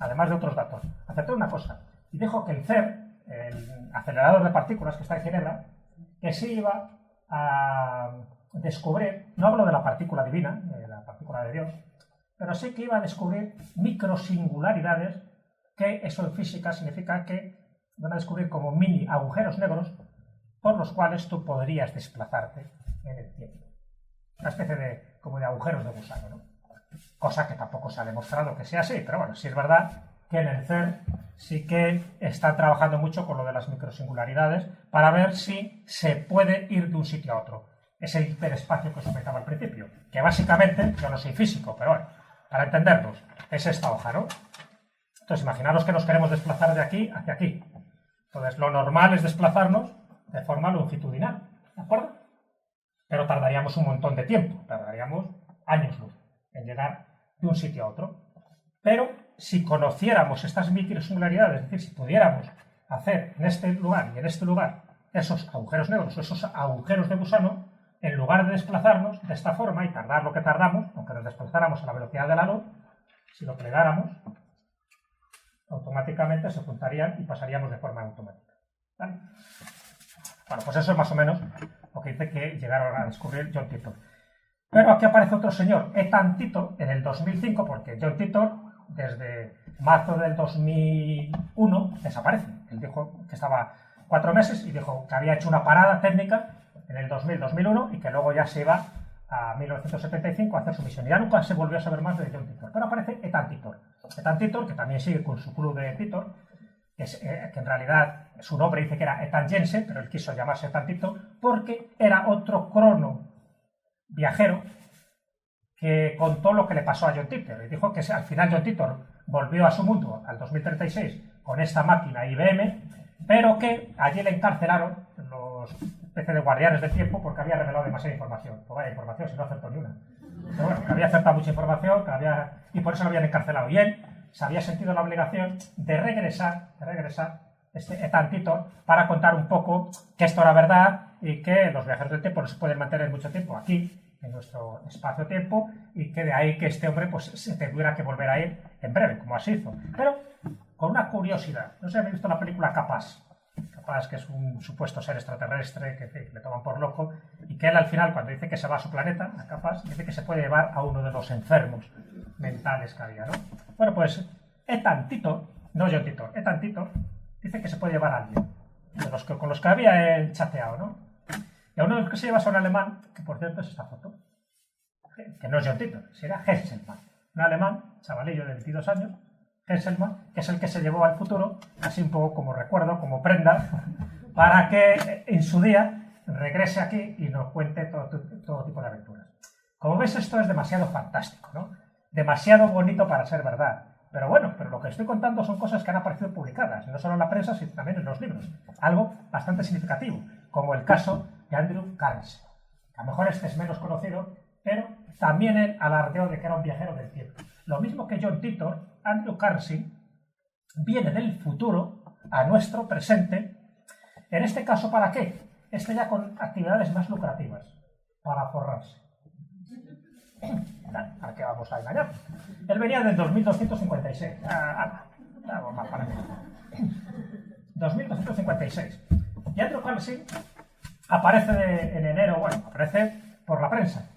además de otros datos. Aceptó una cosa y dijo que el CERN, el acelerador de partículas que está en Ginebra, que sí iba a descubrir, no hablo de la partícula divina, de la partícula de Dios, pero sí que iba a descubrir microsingularidades, que eso en física significa que van a descubrir como mini agujeros negros por los cuales tú podrías desplazarte en el tiempo. Una especie como de agujeros de gusano, ¿no? Cosa que tampoco se ha demostrado que sea así, pero bueno, sí es verdad que en el CERN sí que están trabajando mucho con lo de las microsingularidades para ver si se puede ir de un sitio a otro. Es el hiperespacio que os comentaba al principio, que básicamente, yo no soy físico, pero bueno, para entendernos, es esta hoja, ¿no? Entonces, imaginaros que nos queremos desplazar de aquí hacia aquí. Entonces, lo normal es desplazarnos de forma longitudinal, ¿de acuerdo? Pero tardaríamos un montón de tiempo, tardaríamos años luz en llegar de un sitio a otro. Pero si conociéramos estas microsingularidades, es decir, si pudiéramos hacer en este lugar y en este lugar esos agujeros negros o esos agujeros de gusano, en lugar de desplazarnos de esta forma y tardar lo que tardamos, aunque nos desplazáramos a la velocidad de la luz, si lo plegáramos, automáticamente se juntarían y pasaríamos de forma automática. ¿Vale? Bueno, pues eso es más o menos lo que dice que llegaron a descubrir John Titor. Pero aquí aparece otro señor, Ethan Titor, en el 2005, porque John Titor, desde marzo del 2001, desaparece. Él dijo que estaba 4 meses y dijo que había hecho una parada técnica en el 2000-2001 y que luego ya se iba a 1975 a hacer su misión. Y ya nunca se volvió a saber más de John Titor. Pero aparece Ethan Titor. Ethan Titor, que también sigue con su club de Titor, que en realidad su nombre dice que era Ethan Jensen, pero él quiso llamarse Ethan Titor porque era otro crono viajero que contó lo que le pasó a John Titor. Y dijo que al final John Titor volvió a su mundo al 2036 con esta máquina IBM, pero que allí le encarcelaron los especies de guardianes del tiempo porque había revelado demasiada información. Pues vaya información, si no acertó ni una. Pero bueno, que había acertado mucha información, y por eso lo habían encarcelado. Y él se había sentido la obligación de regresar Ethan Titor para contar un poco que esto era verdad y que los viajeros del tiempo no se pueden mantener mucho tiempo aquí, en nuestro espacio-tiempo, y que de ahí que este hombre pues se tuviera que volver a ir en breve, como así hizo. Pero con una curiosidad. No sé si habéis visto la película Capaz, que es un supuesto ser extraterrestre que le toman por loco, y que él al final, cuando dice que se va a su planeta, a Capaz, dice que se puede llevar a uno de los enfermos mentales que había, ¿no? Bueno, pues Ethan Titor, no John Titor, Ethan Titor, dice que se puede llevar a alguien, con los que había él chateado, ¿no? Y a uno de los que se lleva es un alemán, que por cierto es esta foto, que no es John Titor, será Hesselmann, un alemán, chavalillo de 22 años, Hesselmann, que es el que se llevó al futuro, así un poco como recuerdo, como prenda, para que en su día regrese aquí y nos cuente todo tipo de aventuras. Como ves, esto es demasiado fantástico, ¿no? Demasiado bonito para ser verdad. Pero bueno, lo que estoy contando son cosas que han aparecido publicadas, no solo en la prensa, sino también en los libros. Algo bastante significativo, como el caso de Andrew Carnegie. A lo mejor este es menos conocido, pero también él alardeó de que era un viajero del tiempo. Lo mismo que John Titor, Andrew Carnegie viene del futuro a nuestro presente. En este caso, ¿para qué? Este ya con actividades más lucrativas, para forrarse. ¿A qué vamos a engañar? Él venía del 2256. Algo más para mí. 2256. Y Andrew Carnegie aparece en enero, bueno, aparece por la prensa.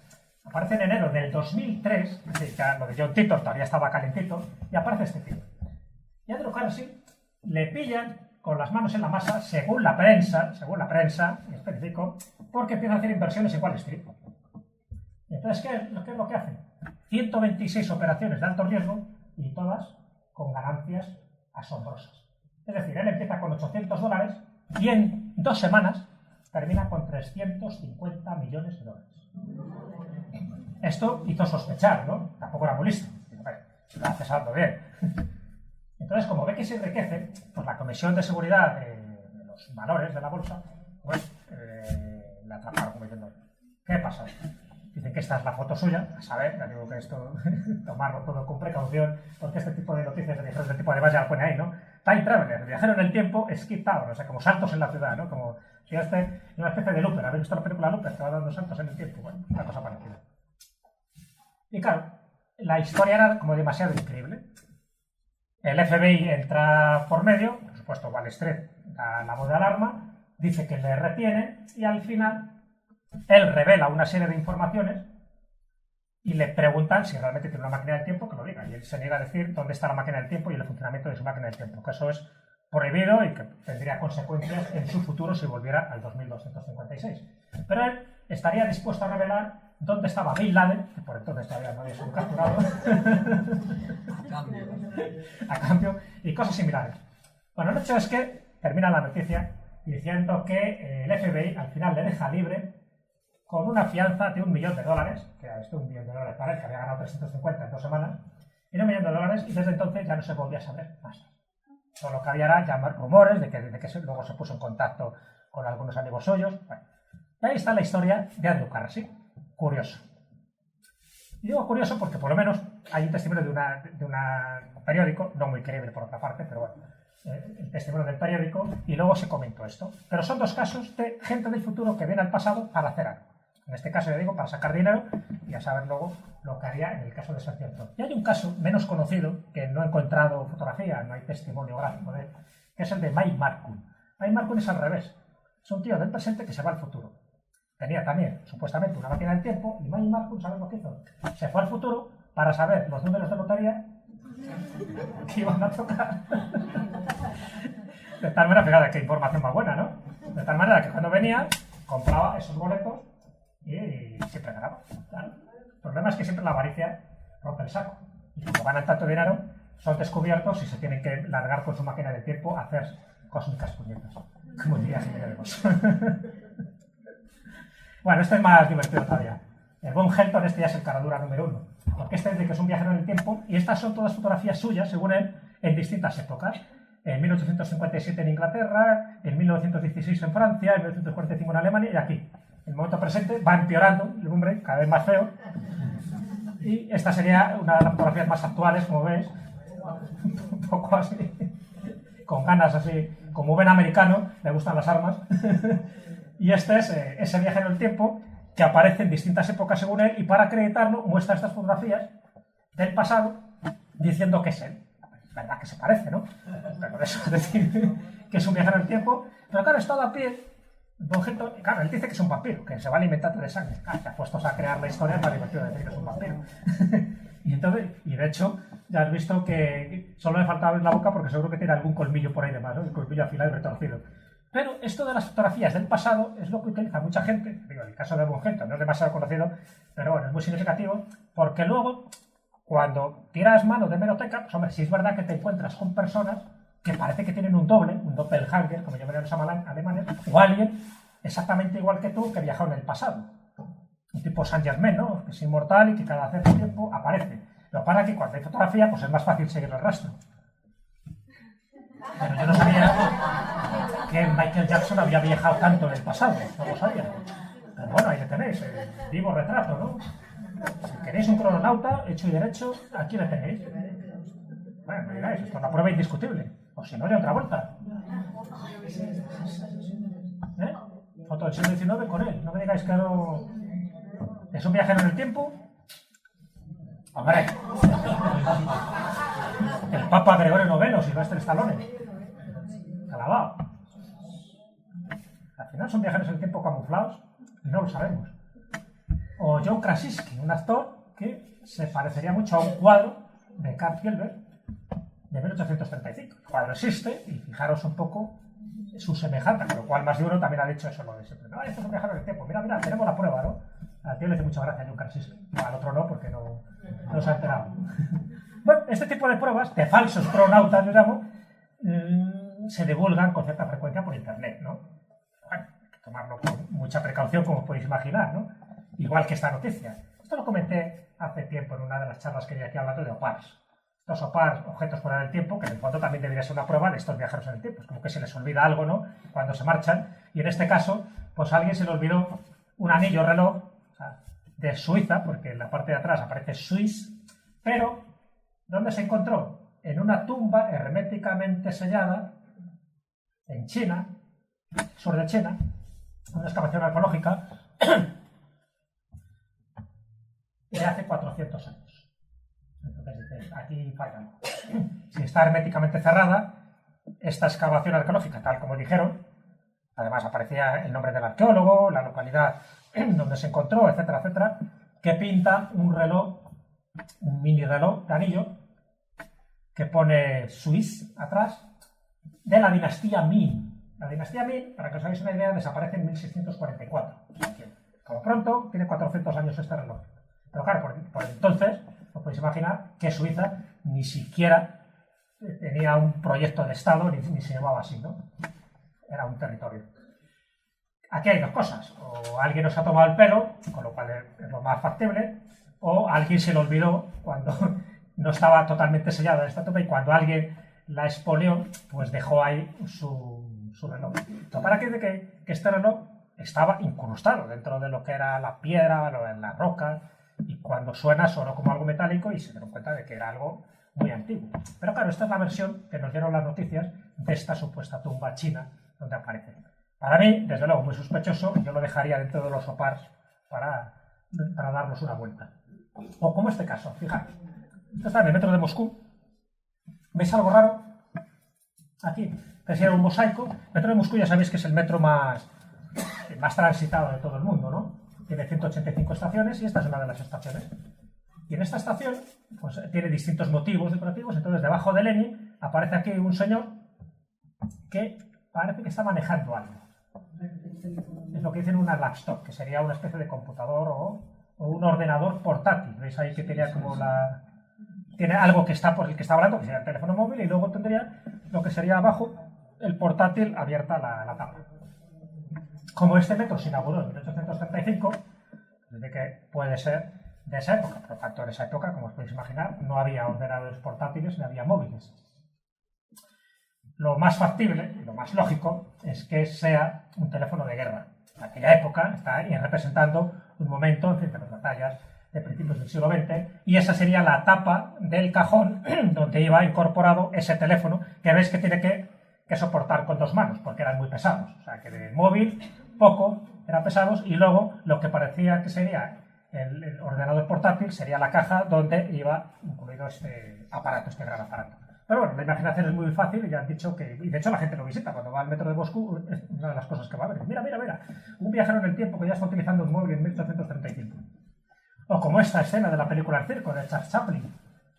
Aparece en enero del 2003, es decir, ya lo de John Titor todavía estaba calentito, y aparece este tío. Y Andrew Carnegie le pillan con las manos en la masa, según la prensa, y específico, porque empieza a hacer inversiones en Wall Street. Y entonces, ¿qué es lo que hacen? 126 operaciones de alto riesgo y todas con ganancias asombrosas. Es decir, él empieza con $800 y en 2 semanas termina con 350 millones de dólares. Esto hizo sospechar, ¿no? Tampoco era muy listo. Lo hace saldo bien. Entonces, como ve que se enriquece, pues la Comisión de Seguridad de los Valores de la Bolsa, pues la atraparon como diciendo, ¿qué pasa? Dicen que esta es la foto suya, a saber, ya digo que esto, tomarlo todo con precaución, porque este tipo de noticias de viajeros del tiempo además ya lo pone ahí, ¿no? Time Traveler, viajero en el tiempo, Skip Town, o sea, como saltos en la ciudad, ¿no? Como si una especie de Looper, ¿habéis visto la película Looper? Que va dando saltos en el tiempo, bueno, una cosa parecida. Y claro, la historia era como demasiado increíble. El FBI entra por medio, por supuesto Wall Street da la voz de alarma, dice que le retiene y al final él revela una serie de informaciones y le preguntan si realmente tiene una máquina del tiempo, que lo diga. Y él se niega a decir dónde está la máquina del tiempo y el funcionamiento de su máquina del tiempo, que eso es prohibido y que tendría consecuencias en su futuro si volviera al 2256. Pero él estaría dispuesto a revelar dónde estaba Bin Laden, que por entonces todavía no había sido capturado, a cambio, y cosas similares. Bueno, el hecho es que termina la noticia diciendo que el FBI al final le deja libre con una fianza de $1 millón, que es $1 millón para él, que había ganado 350 en 2 semanas, y $1 millón, y desde entonces ya no se volvía a saber más. Solo que había era llamar rumores de que luego se puso en contacto con algunos amigos suyos. Bueno, y ahí está la historia de Andrew Carnegie. Curioso. Y digo curioso porque por lo menos hay un testimonio de un periódico, no muy creíble por otra parte, pero bueno, el testimonio del periódico, y luego se comentó esto. Pero son 2 casos de gente del futuro que viene al pasado para hacer algo. En este caso, ya digo, para sacar dinero y a saber luego lo que haría en el caso de ser cierto. Y hay un caso menos conocido, que no he encontrado fotografía, no hay testimonio gráfico de él, que es el de Mike Markun. Mike Markun es al revés. Es un tío del presente que se va al futuro. Tenía también, supuestamente, una máquina del tiempo, y Mike Markun, ¿sabes lo que hizo? Se fue al futuro para saber los números de lotería que iban a tocar. De tal manera, fíjate qué información más buena, ¿no? De tal manera que cuando venía, compraba esos boletos y siempre ganaba. Claro. El problema es que siempre la avaricia rompe el saco. Y como ganan tanto dinero, son descubiertos y se tienen que largar con su máquina del tiempo a hacer cósmicas puñetas. Como diría Jiménez. Bueno, este es más divertido todavía. El Von Helton, este ya es el caradura número 1. Porque este es de que es un viajero en el tiempo y estas son todas fotografías suyas, según él, en distintas épocas. En 1857 en Inglaterra, en 1916 en Francia, en 1945 en Alemania y aquí. En el momento presente va empeorando el hombre, cada vez más feo. Y esta sería una de las fotografías más actuales, como ves. Un poco así, con ganas así, como buen americano, le gustan las armas. Y este es ese viajero en el tiempo que aparece en distintas épocas según él y para acreditarlo muestra estas fotografías del pasado diciendo que es él. Verdad que se parece, ¿no? Pero eso es decir que es un viajero en el tiempo. Pero claro, es todo a pie. Claro, él dice que es un vampiro, que se va alimentando de sangre. Claro, ya puestos a crear la historia es más divertido decir que es un vampiro. y de hecho, ya has visto que solo le faltaba abrir la boca porque seguro que tiene algún colmillo por ahí de más, ¿no? El colmillo afilado y retorcido. Pero esto de las fotografías del pasado es lo que utiliza mucha gente. Digo, el caso de Von Helton no es demasiado conocido, pero bueno, es muy significativo porque luego, cuando tiras mano de hemeroteca, pues hombre, si es verdad que te encuentras con personas que parece que tienen un doppelganger, como llamarían los alemanes, o alguien exactamente igual que tú que viajó en el pasado. Un tipo Saint-Germain, ¿no? Que es inmortal y que cada cierto tiempo aparece. Pero para que cuando hay fotografía, pues es más fácil seguir el rastro. Pero yo no sabía que Michael Jackson había viajado tanto en el pasado, no lo sabía. Pero bueno, ahí le tenéis, vivo retrato, ¿no? Si queréis un crononauta, hecho y derecho, aquí le tenéis. Bueno, me digáis, esto es una prueba indiscutible. O si no, de otra vuelta. ¿Eh? Foto del siglo XIX con él. No me digáis que no... ¿Es un viajero en el tiempo? ¡Hombre! El Papa Gregorio IX, Silvestre Stallone. Alabado. Al final son viajeros en el tiempo camuflados y no lo sabemos. O John Krasinski, un actor que se parecería mucho a un cuadro de Karl Fjellberg de 1835. El cuadro existe y fijaros un poco su semejanza, con lo cual más de uno también ha dicho eso lo de siempre. No, esto es un viajero en el tiempo. Mira, mira, tenemos la prueba, ¿no? Al tío le hace mucha gracia a John Krasinski. Al otro no, porque no se ha enterado. Bueno, este tipo de pruebas, de falsos cronautas, digamos, se divulgan con cierta frecuencia por internet, ¿no? Bueno, hay que tomarlo con mucha precaución, como os podéis imaginar, ¿no? Igual que esta noticia. Esto lo comenté hace tiempo en una de las charlas que di aquí hablando de OPARs. Estos OPARs, objetos fuera del tiempo, que en el fondo también debería ser una prueba de estos viajeros en el tiempo. Es como que se les olvida algo, ¿no? Cuando se marchan. Y en este caso, pues a alguien se le olvidó un anillo reloj, o sea, de Suiza, porque en la parte de atrás aparece Swiss, pero ¿dónde se encontró? En una tumba herméticamente sellada en China, sur de China, una excavación arqueológica de hace 400 años. Entonces dices, aquí falla algo. Si está herméticamente cerrada, esta excavación arqueológica, tal como dijeron, además aparecía el nombre del arqueólogo, la localidad donde se encontró, etcétera, etcétera, que pinta un reloj, un mini reloj de anillo, que pone Swiss atrás, de la dinastía Ming. La dinastía Ming, para que os hagáis una idea, desaparece en 1644. O sea que, como pronto, tiene 400 años este reloj. Pero claro, por entonces, os podéis imaginar que Suiza ni siquiera tenía un proyecto de Estado, ni se llamaba así, ¿no? Era un territorio. Aquí hay dos cosas. O alguien nos ha tomado el pelo, con lo cual es lo más factible, o alguien se le olvidó cuando no estaba totalmente sellada esta tumba y cuando alguien la expolió, pues dejó ahí su reloj. Esto para que este reloj estaba incrustado dentro de lo que era la piedra, la roca, y cuando suena sonó como algo metálico y se dieron cuenta de que era algo muy antiguo. Pero claro, esta es la versión que nos dieron las noticias de esta supuesta tumba china donde aparece. Para mí, desde luego, muy sospechoso, yo lo dejaría dentro de los OPARs para darnos una vuelta. O como este caso, fijaros. Esto está en el metro de Moscú. ¿Veis algo raro? Aquí, parecía un mosaico. El metro de Moscú ya sabéis que es el metro más transitado de todo el mundo, ¿no? Tiene 185 estaciones y esta es una de las estaciones. Y en esta estación, pues tiene distintos motivos decorativos. Entonces, debajo de Lenin aparece aquí un señor que parece que está manejando algo. Es lo que dicen una laptop, que sería una especie de computador o un ordenador portátil. ¿Veis ahí que tenía como tiene algo que está por el que está hablando, que sería el teléfono móvil, y luego tendría lo que sería abajo el portátil abierta la tapa. Como este metro se inauguró en 1835, desde que puede ser de esa época, por lo tanto en esa época, como os podéis imaginar, no había ordenadores portátiles ni había móviles. Lo más factible y lo más lógico es que sea un teléfono de guerra. En aquella época está representando un momento entre las batallas de principios del siglo XX y esa sería la tapa del cajón donde iba incorporado ese teléfono que veis que tiene que soportar con dos manos porque eran muy pesados. O sea que de móvil poco eran pesados y luego lo que parecía que sería el ordenador portátil sería la caja donde iba incluido este aparato, este gran aparato. Pero bueno, la imaginación es muy fácil y ya han dicho que... Y de hecho la gente lo visita. Cuando va al metro de Moscú es una de las cosas que va a ver. Mira, mira, mira. Un viajero en el tiempo que ya está utilizando un móvil en 1835. O como esta escena de la película El Circo de Charles Chaplin.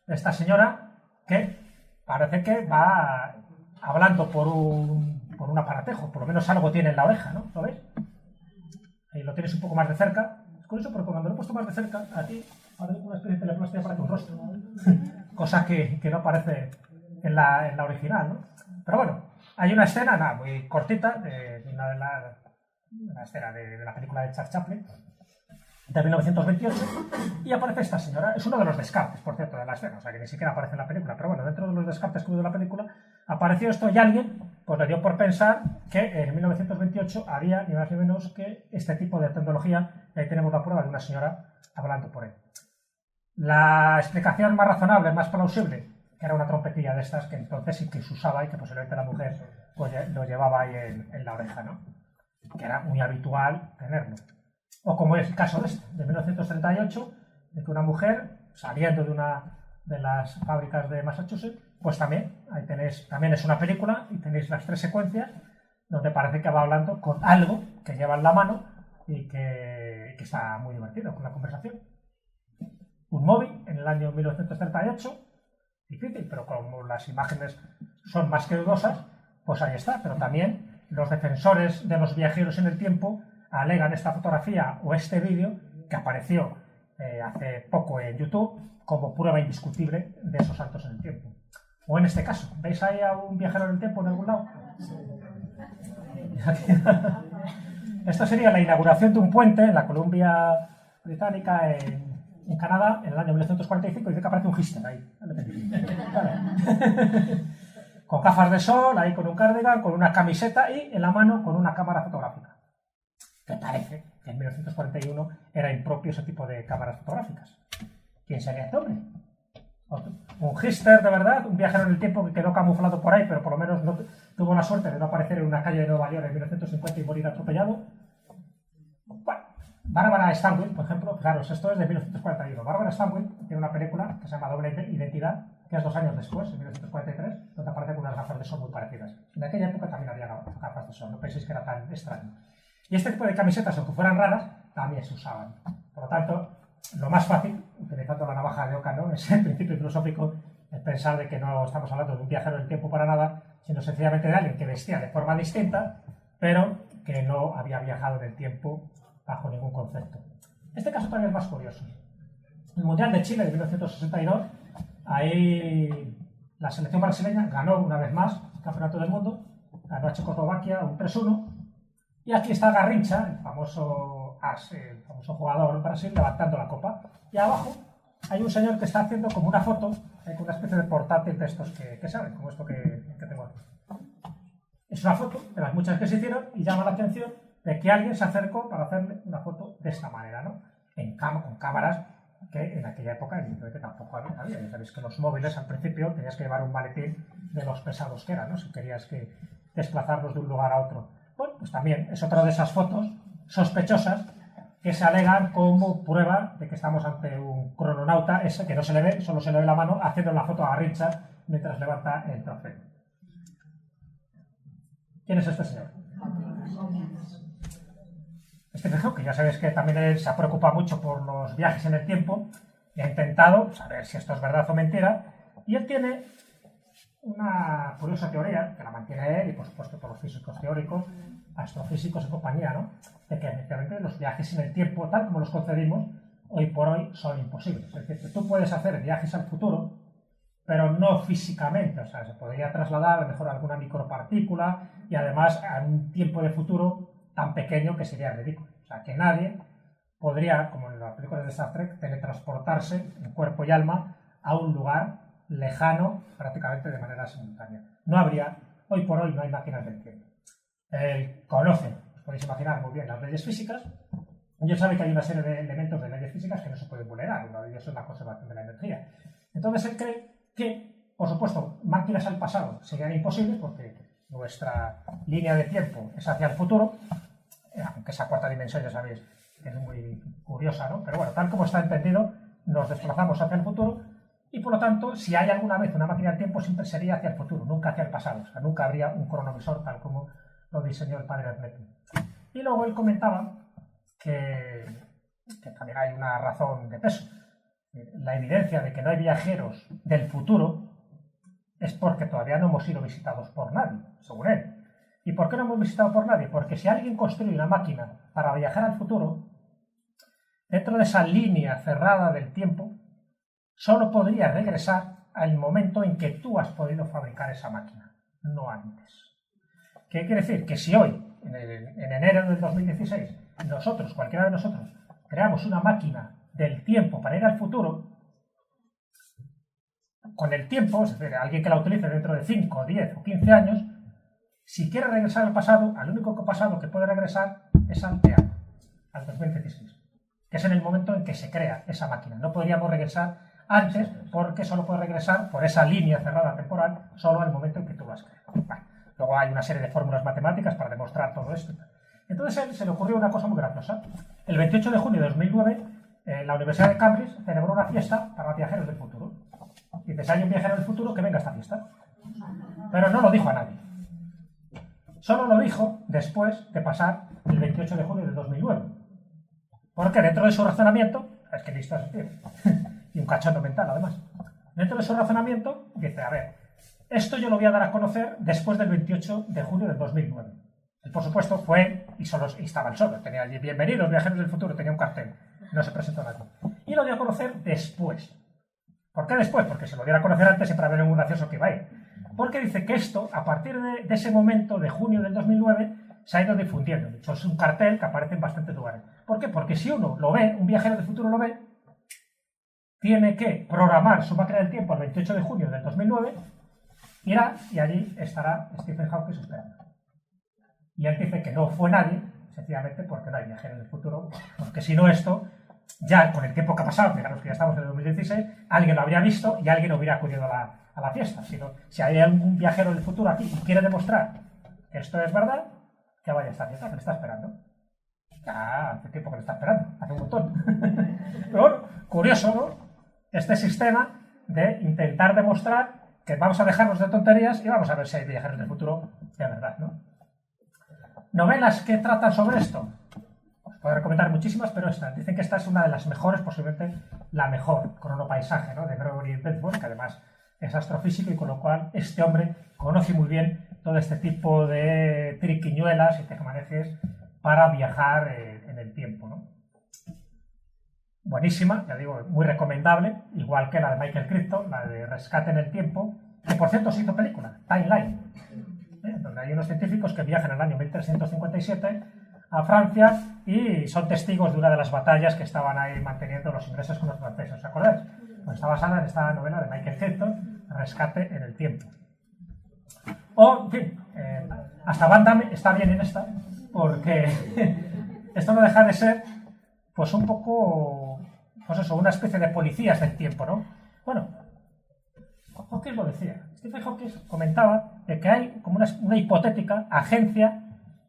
Esta señora que parece que va hablando por un aparatejo. Por lo menos algo tiene en la oreja, ¿no? ¿Lo ves? Ahí lo tienes un poco más de cerca. Es curioso porque cuando lo he puesto más de cerca, aquí ahora una especie de teleplastia aparece un rostro. Cosa que no aparece en la original, ¿no? Pero bueno, hay una escena muy cortita de una escena de la película de Charles Chaplin de 1928 y aparece esta señora. Es uno de los descartes, por cierto, de la escena, o sea que ni siquiera aparece en la película, pero bueno, dentro de los descartes que hubo de la película apareció esto y alguien pues le dio por pensar que en 1928 había ni más ni menos que este tipo de tecnología, y ahí tenemos la prueba de una señora hablando por él. La explicación más razonable, más plausible, que era una trompetilla de estas que entonces sí que se usaba y que posiblemente la mujer pues, lo llevaba ahí en la oreja, ¿no? Que era muy habitual tenerlo. O como es el caso de este, de 1938, de que una mujer, saliendo de una de las fábricas de Massachusetts, pues también, ahí tenéis, también es una película y tenéis las 3 secuencias donde parece que va hablando con algo que lleva en la mano y que está muy divertido con la conversación. Un móvil en el año 1938, difícil, pero como las imágenes son más que dudosas, pues ahí está. Pero también los defensores de los viajeros en el tiempo alegan esta fotografía o este vídeo que apareció hace poco en YouTube como prueba indiscutible de esos saltos en el tiempo. O en este caso, ¿veis ahí a un viajero en el tiempo en algún lado? Esto sería la inauguración de un puente en la Columbia Británica en Canadá en el año 1945 y dice que aparece un Hister ahí. Vale. Con gafas de sol, ahí con un cardigan, con una camiseta y en la mano con una cámara fotográfica. Que parece que en 1941 era impropio ese tipo de cámaras fotográficas. ¿Quién sería este hombre? Un Hister de verdad, un viajero en el tiempo que quedó camuflado por ahí, pero por lo menos no tuvo la suerte de no aparecer en una calle de Nueva York en 1950 y morir atropellado. Bueno, Barbara Stanwyll, por ejemplo, fijaros, esto es de 1941. Barbara Stanwyll tiene una película que se llama Doble Identidad, que es 2 años después, en 1943, donde aparece con unas gafas de sol muy parecidas. En aquella época también había gafas de sol, no penséis que era tan extraño. Y este tipo de camisetas, aunque fueran raras, también se usaban. Por lo tanto, lo más fácil, utilizando la navaja de Oca, ¿no? Ese principio filosófico, es pensar de que no estamos hablando de un viajero del tiempo para nada, sino sencillamente de alguien que vestía de forma distinta, pero que no había viajado en el tiempo bajo ningún concepto. Este caso también es más curioso. El Mundial de Chile de 1962, ahí la selección brasileña ganó una vez más el Campeonato del Mundo, ganó a Checoslovaquia un 3-1, y aquí está Garrincha, el famoso jugador en Brasil, levantando la copa. Y abajo hay un señor que está haciendo como una foto, con una especie de portátil de estos que saben, como esto que tengo aquí. Es una foto de las muchas que se hicieron y llama la atención de que alguien se acercó para hacerle una foto de esta manera, ¿no? Con cámaras que en aquella época evidentemente tampoco había. Ya sabéis que los móviles al principio tenías que llevar un maletín de los pesados que eran, ¿no? Si querías que desplazarlos de un lugar a otro. Bueno, pues también es otra de esas fotos sospechosas que se alegan como prueba de que estamos ante un crononauta, ese que no se le ve, solo se le ve la mano, haciendo la foto a Garrincha mientras levanta el trofeo. ¿Quién es este señor? Stephen Hawking, ya sabéis que también él se ha preocupado mucho por los viajes en el tiempo y ha intentado saber si esto es verdad o mentira, y él tiene una curiosa teoría, que la mantiene él y por supuesto todos los físicos teóricos, astrofísicos y compañía, ¿no? De que efectivamente los viajes en el tiempo, tal como los concebimos, hoy por hoy son imposibles. Es decir, que tú puedes hacer viajes al futuro, pero no físicamente, o sea, se podría trasladar a lo mejor alguna micropartícula y además a un tiempo de futuro tan pequeño que sería ridículo. O sea, que nadie podría, como en las películas de Star Trek, teletransportarse en cuerpo y alma a un lugar lejano prácticamente de manera simultánea. No habría, hoy por hoy no hay máquinas del tiempo. Él conoce, os podéis imaginar muy bien, las leyes físicas, y él sabe que hay una serie de elementos de leyes físicas que no se pueden vulnerar. Uno de ellos es la conservación de la energía. Entonces él cree que, por supuesto, máquinas al pasado serían imposibles porque nuestra línea de tiempo es hacia el futuro, aunque esa cuarta dimensión, ya sabéis, es muy curiosa, ¿no? Pero bueno, tal como está entendido, nos desplazamos hacia el futuro y, por lo tanto, si hay alguna vez una máquina del tiempo, siempre sería hacia el futuro, nunca hacia el pasado. O sea, nunca habría un cronovisor tal como lo diseñó el padre Hermeto. Y luego él comentaba que también hay una razón de peso. La evidencia de que no hay viajeros del futuro es porque todavía no hemos sido visitados por nadie, según él. ¿Y por qué no hemos visitado por nadie? Porque si alguien construye una máquina para viajar al futuro, dentro de esa línea cerrada del tiempo, solo podría regresar al momento en que tú has podido fabricar esa máquina, no antes. ¿Qué quiere decir? Que si hoy, en enero del 2016, nosotros, cualquiera de nosotros, creamos una máquina del tiempo para ir al futuro, con el tiempo, es decir, alguien que la utilice dentro de 5, 10 o 15 años, Si quiere regresar al pasado, al único pasado que puede regresar es al teatro, al 2016, que es en el momento en que se crea esa máquina. No podríamos regresar antes porque solo puede regresar por esa línea cerrada temporal solo al momento en que tú lo has creado. Vale. Luego hay una serie de fórmulas matemáticas para demostrar todo esto. Entonces a él se le ocurrió una cosa muy graciosa. El 28 de junio de 2009, la Universidad de Cambridge celebró una fiesta para viajeros del futuro. Dice, si hay un viajero del futuro, que venga a esta fiesta. Pero no lo dijo a nadie. Solo lo dijo después de pasar el 28 de junio de 2009. Porque dentro de su razonamiento, es que listo es el tío, y un cachondo mental además, dentro de su razonamiento dice, a ver, esto yo lo voy a dar a conocer después del 28 de junio del 2009. Él, por supuesto, fue y estaba el solo. Tenía allí, bienvenidos viajeros del futuro, tenía un cartel. No se presentó nadie. Y lo dio a conocer después. ¿Por qué después? Porque si lo diera a conocer antes siempre habría un gracioso que iba a ir. Porque dice que esto, a partir de ese momento, de junio del 2009, se ha ido difundiendo. De hecho, es un cartel que aparece en bastantes lugares. ¿Por qué? Porque si uno lo ve, un viajero del futuro lo ve, tiene que programar su máquina del tiempo al 28 de junio del 2009, irá y allí estará Stephen Hawking esperando. Y él dice que no fue nadie, sencillamente porque no hay viajero del futuro, porque si no esto, ya con el tiempo que ha pasado, digamos que ya estamos en el 2016, alguien lo habría visto y alguien hubiera acudido a la fiesta. Si hay algún viajero del futuro aquí y quiere demostrar que esto es verdad, que vaya a esta fiesta, que le está esperando. Ya hace tiempo que le está esperando, hace un montón. Pero bueno, curioso, ¿no? Este sistema de intentar demostrar que vamos a dejarnos de tonterías y vamos a ver si hay viajeros del futuro de verdad, ¿no? ¿Novelas que tratan sobre esto? Os puedo recomendar muchísimas, pero dicen que esta es una de las mejores, posiblemente la mejor, Cronopaisaje, ¿no? De Gregory Bedford, que además es astrofísico y con lo cual este hombre conoce muy bien todo este tipo de triquiñuelas y tejemanejes para viajar en el tiempo, ¿no? Buenísima, ya digo, muy recomendable, igual que la de Michael Crichton, la de Rescate en el Tiempo, que por cierto se hizo película, Timeline, donde hay unos científicos que viajan en el año 1357 a Francia y son testigos de una de las batallas que estaban ahí manteniendo los ingleses con los franceses, ¿os acordáis? Pues está basada en esta novela de Michael Crichton, Rescate en el Tiempo. O, en fin, hasta Van Damme está bien en esta, porque esto no deja de ser, pues un poco, pues eso, una especie de policías del tiempo, ¿no? Bueno, Hawking lo decía. Stephen Hawking comentaba de que hay como una hipotética agencia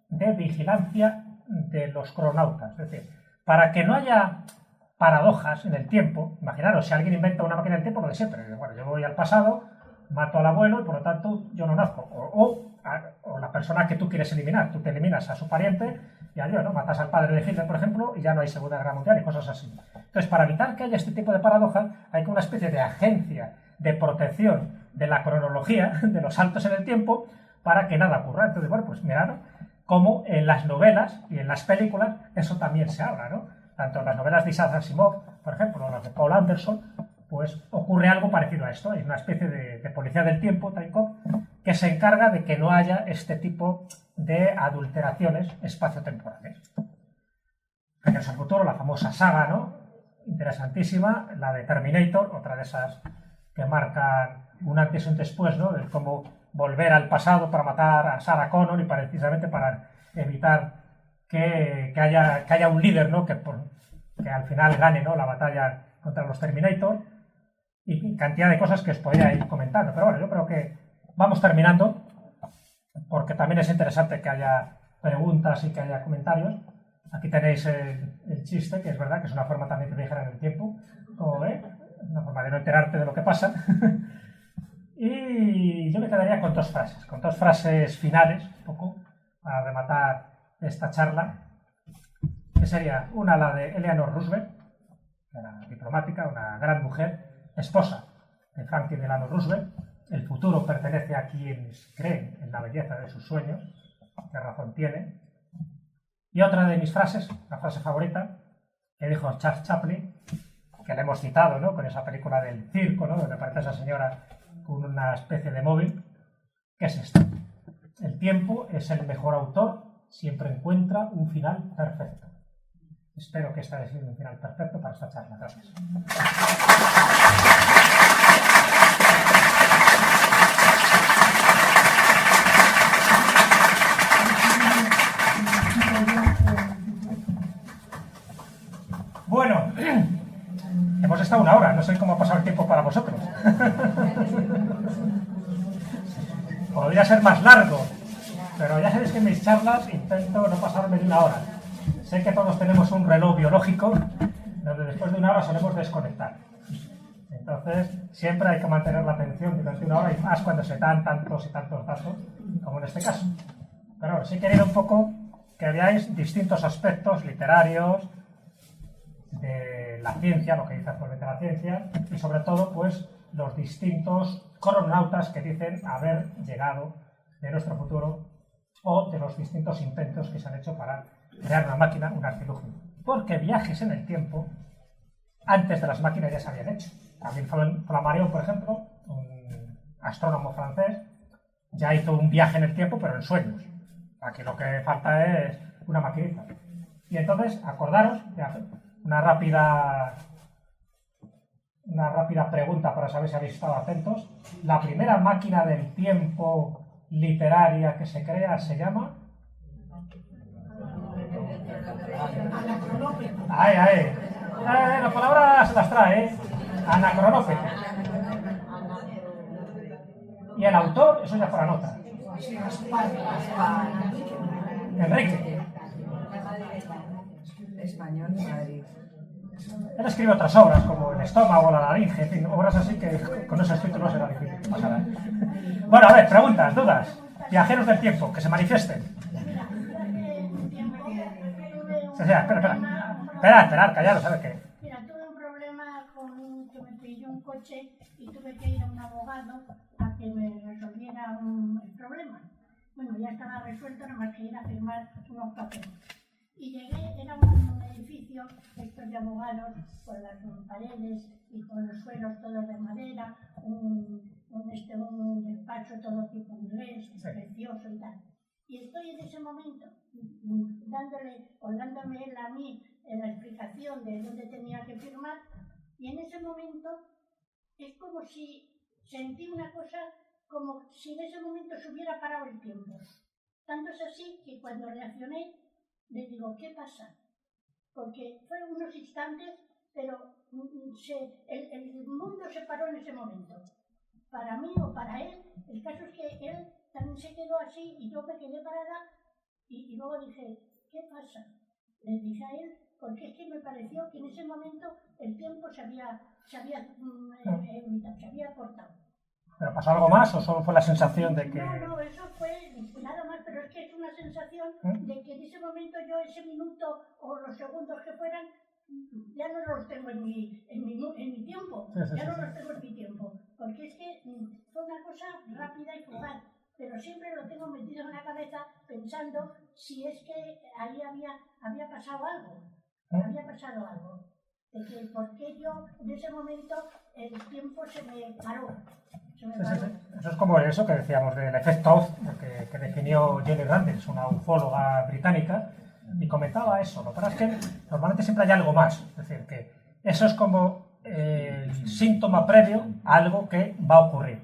de vigilancia de los cronautas. Es decir, para que no haya paradojas en el tiempo, imaginaros, si alguien inventa una máquina del tiempo, lo de siempre, bueno, yo voy al pasado, mato al abuelo y por lo tanto yo no nazco. O la persona que tú quieres eliminar, tú te eliminas a su pariente y adiós, ¿no? Matas al padre de Hitler, por ejemplo, y ya no hay Segunda Guerra Mundial y cosas así. Entonces, para evitar que haya este tipo de paradojas, hay como una especie de agencia de protección de la cronología, de los saltos en el tiempo, para que nada ocurra. Entonces, bueno, pues mirad cómo en las novelas y en las películas eso también se habla, ¿no? Tanto en las novelas de Isaac Asimov, por ejemplo, o las de Paul Anderson, pues ocurre algo parecido a esto. Hay una especie de policía del tiempo, Time Cop, que se encarga de que no haya este tipo de adulteraciones espaciotemporales. Regreso al futuro, la famosa saga, ¿no? Interesantísima, la de Terminator, otra de esas que marcan un antes y un después, ¿no? De cómo volver al pasado para matar a Sarah Connor y precisamente para evitar que haya un líder, ¿no? Que al final gane, ¿no? La batalla contra los Terminator y cantidad de cosas que os podría ir comentando. Pero bueno, yo creo que vamos terminando porque también es interesante que haya preguntas y que haya comentarios. Aquí tenéis el chiste, que es verdad que es una forma también de viajar en el tiempo, como ve, una forma de no enterarte de lo que pasa. Y yo me quedaría con dos frases finales, un poco, para rematar esta charla, que sería una, la de Eleanor Roosevelt, que era diplomática, una gran mujer, esposa de Franklin Delano Roosevelt. El futuro pertenece a quienes creen en la belleza de sus sueños, qué razón tiene. Y otra de mis frases, la frase favorita, que dijo Charles Chaplin, que le hemos citado, ¿no? Con esa película del circo, ¿no? Donde aparece esa señora con una especie de móvil, que es esta: el tiempo es el mejor autor, siempre encuentra un final perfecto. Espero que este haya sido un final perfecto para esta charla. Gracias. estado 1 hora, no sé cómo ha pasado el tiempo para vosotros. Podría ser más largo, pero ya sabéis que en mis charlas intento no pasarme de 1 hora. Sé que todos tenemos un reloj biológico, donde después de 1 hora solemos desconectar. Entonces, siempre hay que mantener la atención durante 1 hora, y más cuando se dan tantos y tantos datos, como en este caso. Pero bueno, sí quería un poco que veáis distintos aspectos literarios de la ciencia, lo que dice actualmente la ciencia, y sobre todo, pues, los distintos crononautas que dicen haber llegado de nuestro futuro, o de los distintos intentos que se han hecho para crear una máquina, un artilugio. Porque viajes en el tiempo, antes de las máquinas ya se habían hecho. También Flammarion, por ejemplo, un astrónomo francés, ya hizo un viaje en el tiempo, pero en sueños. Aquí lo que falta es una maquinita. Y entonces, acordaros, una rápida pregunta para saber si habéis estado atentos. La primera máquina del tiempo literaria que se crea se llama... Ahí. Las palabras se las trae, ¿eh? Anacronópete. Y el autor, eso ya fuera nota. Enrique. Español, Madrid. Él escribe otras obras, como El estómago, La laringe, en fin, obras así que con esos títulos será difícil pasar. Bueno, a ver, preguntas, dudas. Viajeros del tiempo, que se manifiesten. Espera, callaros, ¿sabes qué? Mira, tuve un problema con que me pilló un coche y tuve que ir a un abogado a que me resolviera el problema. Bueno, ya estaba resuelto, nada más que ir a firmar unos papeles. Y llegué, era un edificio, estos de abogados, con las paredes y con los suelos todos de madera, un despacho todo tipo inglés, precioso y tal. Y estoy en ese momento dándome él a mí la explicación de dónde tenía que firmar, y en ese momento es como si sentí una cosa, como si en ese momento se hubiera parado el tiempo. Tanto es así que cuando reaccioné, le digo, ¿qué pasa? Porque fueron unos instantes, pero el mundo se paró en ese momento. Para mí o para él, el caso es que él también se quedó así y yo me quedé parada y luego dije, ¿qué pasa? Le dije a él, porque es que me pareció que en ese momento el tiempo se había cortado. ¿Pero pasó algo más o solo fue la sensación de que...? No, eso fue nada más, pero es que es una sensación de que en ese momento yo, ese minuto o los segundos que fueran, ya no los tengo en mi tiempo, ya no los tengo en mi tiempo, porque es que fue una cosa rápida y fugaz, pero siempre lo tengo metido en la cabeza pensando si es que ahí había pasado algo, de que por qué yo en ese momento el tiempo se me paró. Eso es como eso que decíamos del efecto Oz, que definió Jenny Randles, una ufóloga británica, y comentaba eso. Lo que pasa es que normalmente siempre hay algo más, es decir, que eso es como el síntoma previo a algo que va a ocurrir.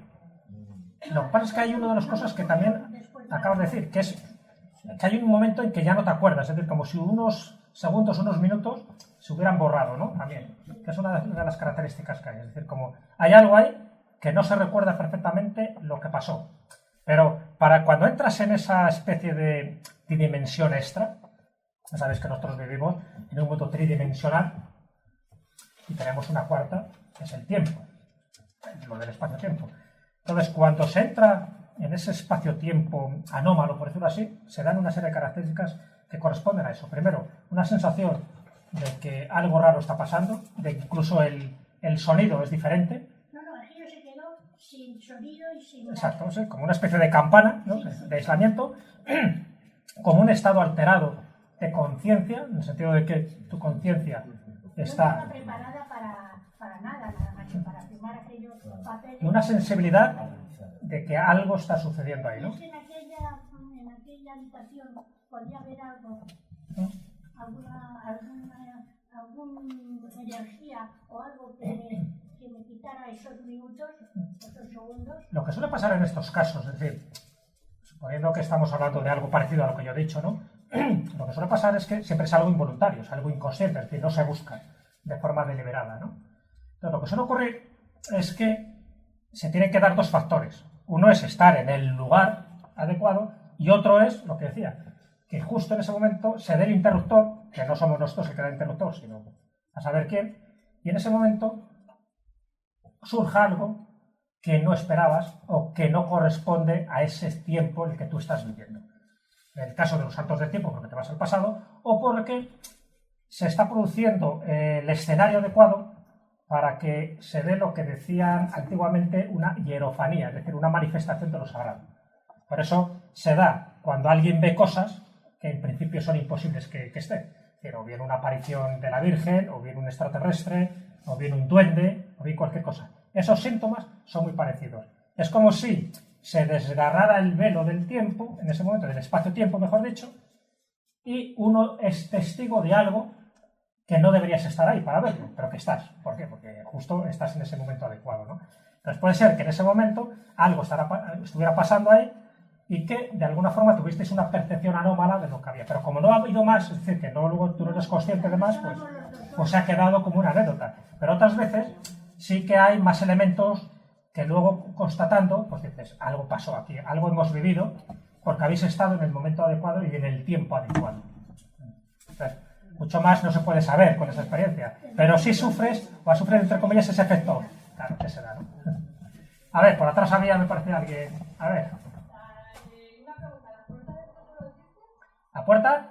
Lo que pasa es que hay una de las cosas que también acabas de decir, que es que hay un momento en que ya no te acuerdas, es decir, como si unos segundos, unos minutos se hubieran borrado, ¿no? También, que es una de las características que hay, es decir, como hay algo ahí que no se recuerda perfectamente lo que pasó. Pero para cuando entras en esa especie de dimensión extra, ya sabéis que nosotros vivimos en un mundo tridimensional y tenemos una cuarta, que es el tiempo, lo del espacio-tiempo. Entonces, cuando se entra en ese espacio-tiempo anómalo, por decirlo así, se dan una serie de características que corresponden a eso. Primero, una sensación de que algo raro está pasando, de que incluso el sonido es diferente. Sin sonido y sin nada. Exacto, sí, como una especie de campana, ¿no? De aislamiento, como un estado alterado de conciencia, en el sentido de que tu conciencia está... No estaba preparada para nada más que para firmar aquellos papeles. Y una sensibilidad de que algo está sucediendo ahí, ¿no? Es que en aquella habitación podía haber algo, alguna energía o algo que me quitara esos minutos, esos segundos. Lo que suele pasar en estos casos, es decir, suponiendo que estamos hablando de algo parecido a lo que yo he dicho, ¿no? Lo que suele pasar es que siempre es algo involuntario, es algo inconsciente, es decir, no se busca de forma deliberada, ¿no? Entonces, lo que suele ocurrir es que se tienen que dar dos factores. Uno es estar en el lugar adecuado y otro es, lo que decía, que justo en ese momento se dé el interruptor, que no somos nosotros el que da el interruptor, sino a saber quién, y en ese momento surja algo que no esperabas o que no corresponde a ese tiempo en el que tú estás viviendo. En el caso de los saltos de tiempo, porque te vas al pasado, o porque se está produciendo el escenario adecuado para que se dé lo que decían antiguamente una hierofanía, es decir, una manifestación de lo sagrado. Por eso se da cuando alguien ve cosas que en principio son imposibles que estén. O bien una aparición de la Virgen, o bien un extraterrestre, o bien un duende, o bien cualquier cosa. Esos síntomas son muy parecidos. Es como si se desgarrara el velo del tiempo, en ese momento, del espacio-tiempo, mejor dicho, y uno es testigo de algo que no deberías estar ahí para verlo, pero que estás. ¿Por qué? Porque justo estás en ese momento adecuado, ¿no? Entonces puede ser que en ese momento algo estuviera pasando ahí y que de alguna forma tuvisteis una percepción anómala de lo que había. Pero como no ha habido más, es decir, que no, luego tú no eres consciente de más, pues se ha quedado como una anécdota. Pero otras veces sí que hay más elementos que luego constatando, pues dices, algo pasó aquí, algo hemos vivido, porque habéis estado en el momento adecuado y en el tiempo adecuado. Entonces, mucho más no se puede saber con esa experiencia, pero sí sufres, o has sufrido entre comillas ese efecto. Claro, que se da, ¿no? A ver, por atrás había, me parecía alguien. A ver. ¿La puerta?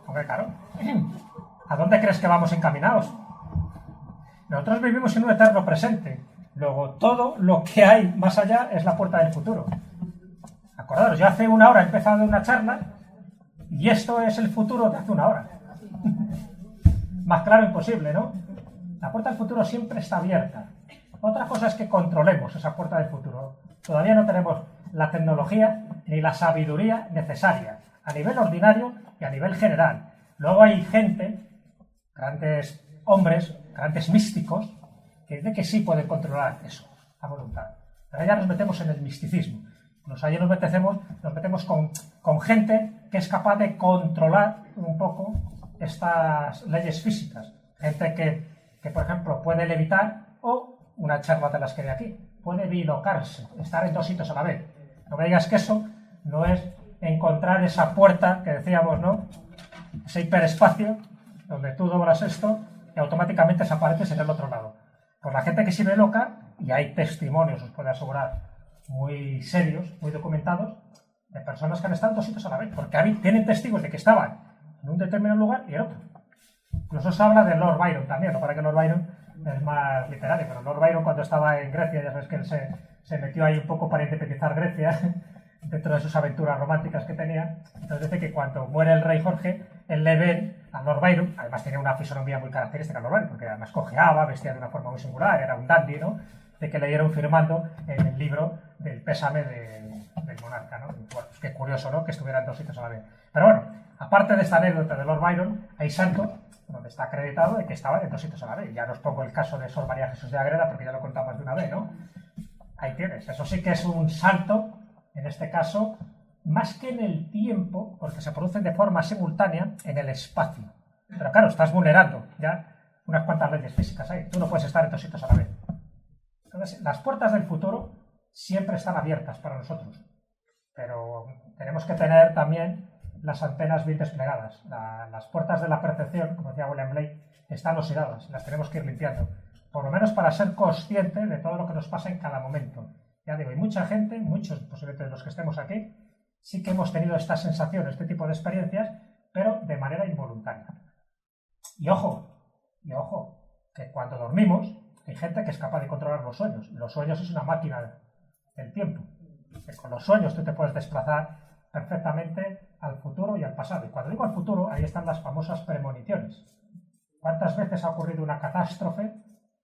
Hombre, claro. ¿A dónde crees que vamos encaminados? Nosotros vivimos en un eterno presente. Luego, todo lo que hay más allá es la puerta del futuro. Acordaros, yo hace una hora he empezado una charla y esto es el futuro de hace una hora. Más claro imposible, ¿no? La puerta del futuro siempre está abierta. Otra cosa es que controlemos esa puerta del futuro. Todavía no tenemos la tecnología ni la sabiduría necesaria a nivel ordinario y a nivel general. Luego hay gente, grandes hombres, grandes místicos, que dicen que sí pueden controlar eso a voluntad. Pero ya nos metemos en el misticismo. Ahí nos metemos con gente que es capaz de controlar un poco estas leyes físicas. Gente que por ejemplo, puede levitar o, una charla de las que hay aquí, puede bilocarse, estar en dos sitios a la vez. No me digas que eso no es encontrar esa puerta que decíamos, ¿no? Ese hiperespacio donde tú doblas esto y automáticamente desapareces en el otro lado. Pues la gente que sí ve loca, y hay testimonios, os puedo asegurar, muy serios, muy documentados, de personas que han estado en dos sitios a la vez, porque tienen testigos de que estaban en un determinado lugar y en otro. Incluso se habla de Lord Byron también, no para que Lord Byron es más literario, pero Lord Byron cuando estaba en Grecia, ya sabes que él se metió ahí un poco para independizar Grecia, dentro de sus aventuras románticas que tenía. Entonces dice que cuando muere el rey Jorge, él le ve a Lord Byron, además tenía una fisonomía muy característica Lord Byron, porque además cojeaba, vestía de una forma muy singular, era un dandy, ¿no? De que leyeron firmando en el libro del pésame del monarca, ¿no? Y, bueno, pues qué curioso, ¿no? Que estuvieran dos sitios a la vez. Pero bueno, aparte de esta anécdota de Lord Byron, hay santos donde está acreditado de que estaban en dos sitios a la vez. Ya no os pongo el caso de Sor María Jesús de Ágreda porque ya lo contamos de una vez, ¿no? Ahí tienes. Eso sí que es un salto, en este caso, más que en el tiempo, porque se producen de forma simultánea en el espacio. Pero claro, estás vulnerando ya unas cuantas leyes físicas ahí. Tú no puedes estar en dos sitios a la vez. Entonces, las puertas del futuro siempre están abiertas para nosotros. Pero tenemos que tener también las antenas bien desplegadas. Las puertas de la percepción, como decía William Blake, están oxidadas. Las tenemos que ir limpiando. Por lo menos para ser consciente de todo lo que nos pasa en cada momento. Ya digo, hay mucha gente, muchos posiblemente de los que estemos aquí, sí que hemos tenido esta sensación, este tipo de experiencias, pero de manera involuntaria. Y ojo, que cuando dormimos, hay gente que es capaz de controlar los sueños. Los sueños es una máquina del tiempo. Que con los sueños tú te puedes desplazar perfectamente al futuro y al pasado. Y cuando digo al futuro, ahí están las famosas premoniciones. ¿Cuántas veces ha ocurrido una catástrofe?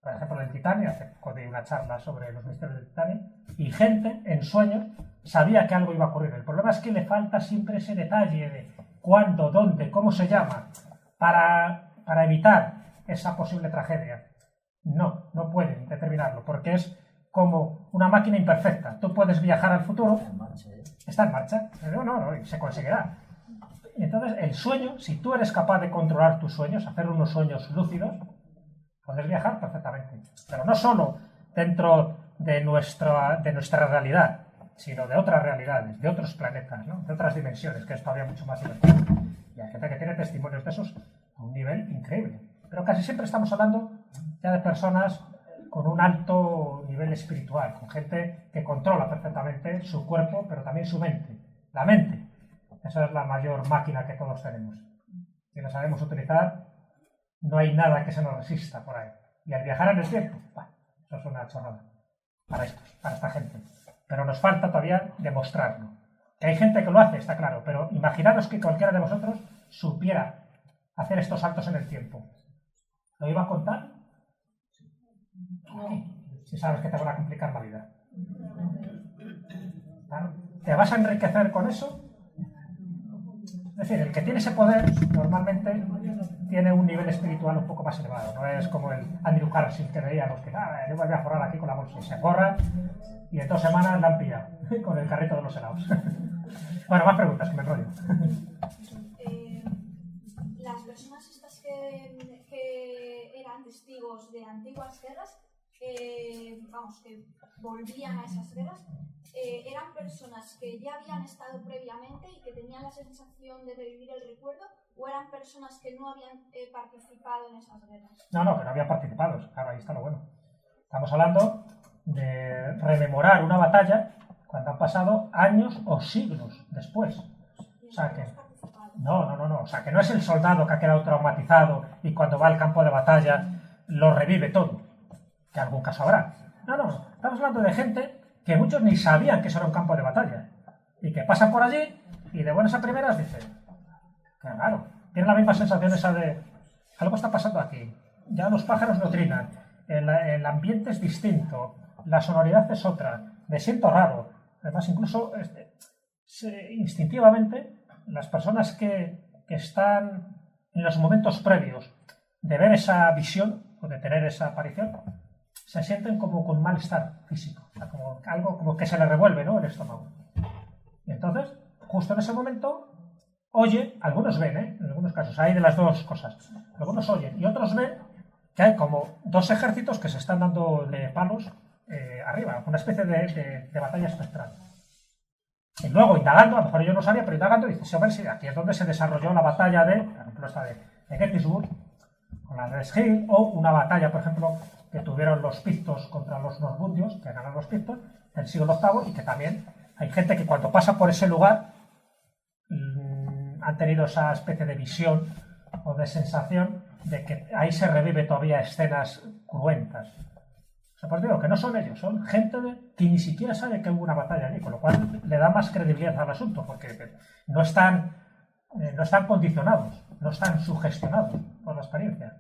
Por ejemplo, en el Titanic, hace una charla sobre los misterios del Titanic, y gente en sueños sabía que algo iba a ocurrir. El problema es que le falta siempre ese detalle de cuándo, dónde, cómo se llama, para evitar esa posible tragedia. No pueden determinarlo, porque es como una máquina imperfecta. Tú puedes viajar al futuro, está en marcha, no, se conseguirá. Entonces, el sueño, si tú eres capaz de controlar tus sueños, hacer unos sueños lúcidos, puedes viajar perfectamente. Pero no solo dentro de nuestra realidad, sino de otras realidades, de otros planetas, ¿no? De otras dimensiones, que es todavía mucho más divertido. Y hay gente que tiene testimonios de esos a un nivel increíble. Pero casi siempre estamos hablando ya de personas con un alto nivel espiritual, con gente que controla perfectamente su cuerpo, pero también su mente. La mente, esa es la mayor máquina que todos tenemos. Si la sabemos utilizar, no hay nada que se nos resista por ahí. Y al viajar en el tiempo, bueno, eso es una chorrada para esta gente. Pero nos falta todavía demostrarlo. Que hay gente que lo hace, está claro, pero imaginaros que cualquiera de vosotros supiera hacer estos saltos en el tiempo. ¿Lo iba a contar? No. Si sabes que te van a complicar la vida. ¿Claro? ¿Te vas a enriquecer con eso? Es decir, el que tiene ese poder normalmente tiene un nivel espiritual un poco más elevado. No es como el Andrew Carnegie que veíamos que yo voy a forrar aquí con la bolsa y se forra y en 2 semanas la han pillado con el carrito de los helados. Bueno, más preguntas, que me enrollo. Las personas estas que eran testigos de antiguas guerras, que volvían a esas guerras, eran personas que ya habían estado previamente y que tenían la sensación de revivir el recuerdo, o eran personas que no habían participado en esas guerras. No, que no habían participado, claro, ahí está lo bueno. Estamos hablando de rememorar una batalla cuando han pasado años o siglos después. O sea que no, o sea que no es el soldado que ha quedado traumatizado y cuando va al campo de batalla lo revive todo, que algún caso habrá. No, estamos hablando de gente que muchos ni sabían que eso era un campo de batalla y que pasan por allí y de buenas a primeras dicen, qué raro, tienen la misma sensación esa de algo está pasando aquí, ya los pájaros no trinan, el ambiente es distinto, la sonoridad es otra, me siento raro. Además, incluso instintivamente, las personas que están en los momentos previos de ver esa visión o de tener esa aparición, se sienten como con malestar físico, o sea, como algo como que se le revuelve, ¿no?, el estómago. Y entonces, justo en ese momento, oye, algunos ven, en algunos casos, hay de las dos cosas, algunos oyen y otros ven que hay como 2 ejércitos que se están dando de palos arriba, una especie de batalla espectral. Y luego, indagando, a lo mejor yo no sabía, pero indagando, dice, hombre, sí, aquí es donde se desarrolló la batalla por ejemplo, esta de Gettysburg, con la de Hill, o una batalla, por ejemplo, que tuvieron los pictos contra los norburgios, que ganaron los pictos, en el siglo VIII, y que también hay gente que cuando pasa por ese lugar han tenido esa especie de visión o de sensación de que ahí se revive todavía escenas cruentas. O sea, pues digo que no son ellos, son gente que ni siquiera sabe que hubo una batalla allí, con lo cual le da más credibilidad al asunto, porque no están condicionados, no están sugestionados por la experiencia.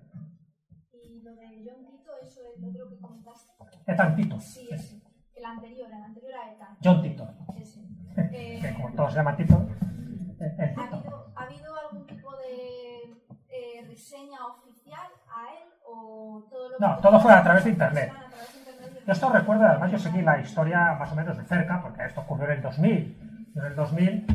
Y lo de John Tito, eso es lo otro que comentaste. Ethan Tito. Sí, ese. El anterior a Ethan. John Tito. Ese. Que como todos se llaman Tito. ¿Ha habido algún tipo de reseña oficial a él o todo lo que... No, todo fue a través de internet. Yo esto recuerdo, además yo seguí la historia más o menos de cerca, porque esto ocurrió en el 2000. Yo en el 2000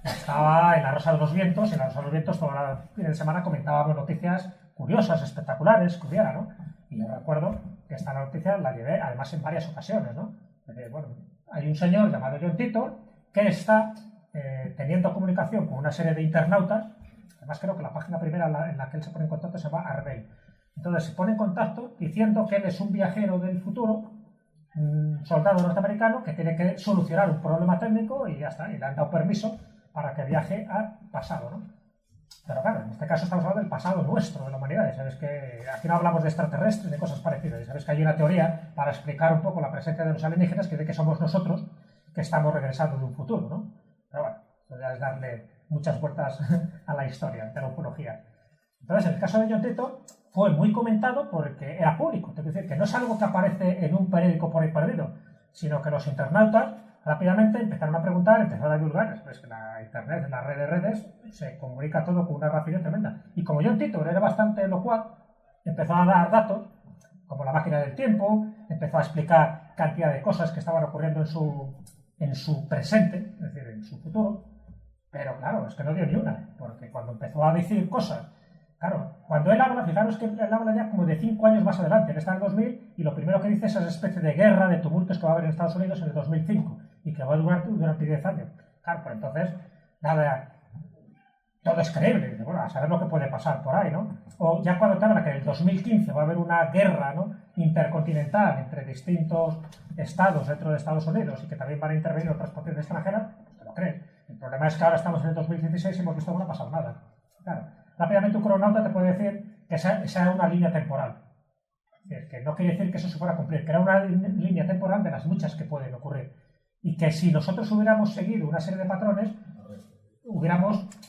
estaba en La Rosa de los Vientos, y en La Rosa de los Vientos toda la fin de semana comentábamos noticias curiosas, espectaculares, que hubiera, ¿no? Y yo recuerdo que esta noticia la llevé, además, en varias ocasiones, ¿no? Bueno, hay un señor llamado John Tito que está teniendo comunicación con una serie de internautas, además creo que la página primera en la que él se pone en contacto se llama Arbel. Entonces se pone en contacto diciendo que él es un viajero del futuro, un soldado norteamericano que tiene que solucionar un problema técnico y ya está, y le han dado permiso para que viaje al pasado, ¿no? Pero claro, en este caso estamos hablando del pasado nuestro, de la humanidad. Y sabes que aquí no hablamos de extraterrestres, de cosas parecidas. Y sabes que hay una teoría para explicar un poco la presencia de los alienígenas que dice que somos nosotros que estamos regresando de un futuro, ¿no? Pero bueno, eso ya es darle muchas vueltas a la historia de la ufología. Entonces, en el caso de John Tito fue muy comentado porque era público. Es decir, que no es algo que aparece en un periódico por ahí perdido, sino que los internautas rápidamente empezaron a preguntar, empezaron a divulgar. Pues que la internet, en la red de redes, se comunica todo con una rapidez tremenda. Y como John Tito era bastante locuaz, empezó a dar datos, como la máquina del tiempo, empezó a explicar cantidad de cosas que estaban ocurriendo en su presente, es decir, en su futuro. Pero claro, es que no dio ni una, porque cuando empezó a decir cosas, claro, cuando él habla, fijaros que él habla ya como de 5 años más adelante, él está en el 2000 y lo primero que dice es esa especie de guerra, de tumultos que va a haber en Estados Unidos en el 2005 y que va a durar durante 10 años. Claro, pues entonces, nada, todo es creíble, dice, bueno, a saber lo que puede pasar por ahí, ¿no? O ya cuando te habla que en el 2015 va a haber una guerra, ¿no?, intercontinental entre distintos estados dentro de Estados Unidos y que también van a intervenir otras potencias extranjeras, pues te lo crees. El problema es que ahora estamos en el 2016 y hemos visto que no ha pasado nada. Claro, rápidamente un cronauta te puede decir que esa era una línea temporal. Es decir, que no quiere decir que eso se fuera a cumplir, que era una línea temporal de las muchas que pueden ocurrir. Y que si nosotros hubiéramos seguido una serie de patrones,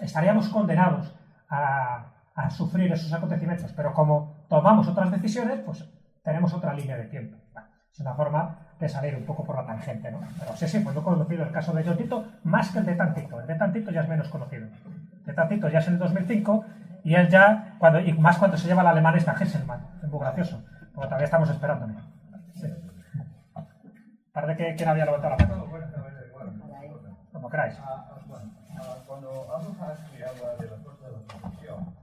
estaríamos condenados a sufrir esos acontecimientos. Pero como tomamos otras decisiones, pues tenemos otra línea de tiempo. Bueno, es una forma de salir un poco por la tangente, ¿no? Pero sí, pues yo he conocido el caso de John Tito más que el de Tantito. El de Tantito ya es menos conocido. El de Tantito ya es en el 2005 y él ya, y más cuando se lleva el alemán esta Hesselmann. Es muy gracioso, porque todavía estamos esperándole. Sí. Parece que quien había levantado la mano. Como queráis. Cuando Aldous Huxley habla de la fuerza de la percepción,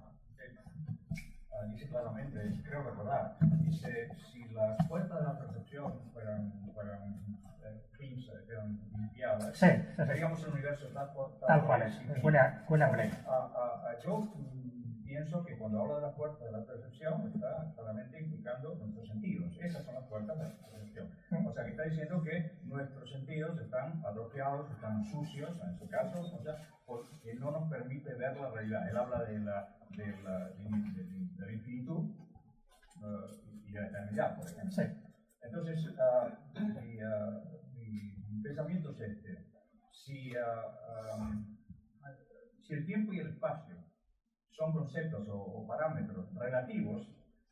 dice claramente, creo recordar, dice, si las fuerzas de la percepción fueran limpiadas, seríamos el universo tal cual es. William Blake. Yo pienso que cuando habla de la fuerza de la percepción está claramente implicando nuestros sentidos. Esas son las fuerzas de la percepción. O sea, que está diciendo que nuestros sentidos están atrofiados, están sucios, en este caso, o sea, porque no nos permite ver la realidad. Él habla de la infinitud y de la eternidad, por ejemplo. Sí. Entonces, mi pensamiento es este. Si el tiempo y el espacio son conceptos o parámetros relativos,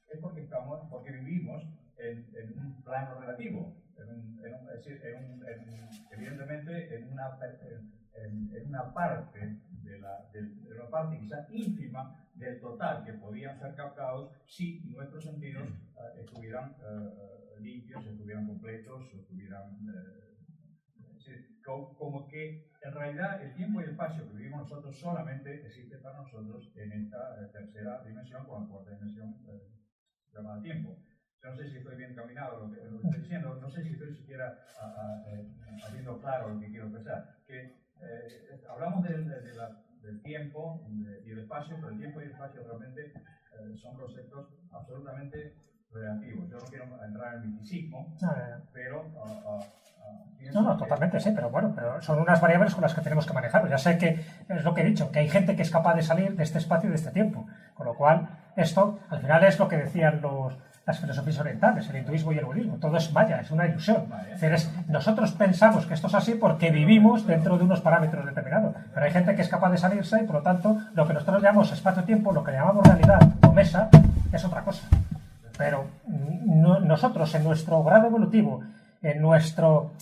es porque vivimos en un plano relativo, evidentemente en una parte de una parte quizás ínfima del total que podían ser captados si nuestros sentidos estuvieran limpios, estuvieran completos, estuvieran como que en realidad el tiempo y el espacio que vivimos nosotros solamente existe para nosotros en esta tercera dimensión, con la cuarta dimensión llamada tiempo. Yo no sé si estoy bien encaminado lo que estoy diciendo, no sé si estoy siquiera haciendo claro lo que quiero expresar. Que hablamos del tiempo y el espacio, pero el tiempo y el espacio realmente son conceptos absolutamente relativos. Yo no quiero entrar en el misticismo, pero no, totalmente, sí, pero bueno, pero son unas variables con las que tenemos que manejar. Ya sé que es lo que he dicho, que hay gente que es capaz de salir de este espacio y de este tiempo. Con lo cual, esto al final es lo que decían las filosofías orientales, el hinduismo y el budismo. Todo es maya, es una ilusión. Es decir, nosotros pensamos que esto es así porque vivimos dentro de unos parámetros determinados. Pero hay gente que es capaz de salirse y, por lo tanto, lo que nosotros llamamos espacio-tiempo, lo que llamamos realidad o mesa, es otra cosa. Pero nosotros, en nuestro grado evolutivo, en nuestro,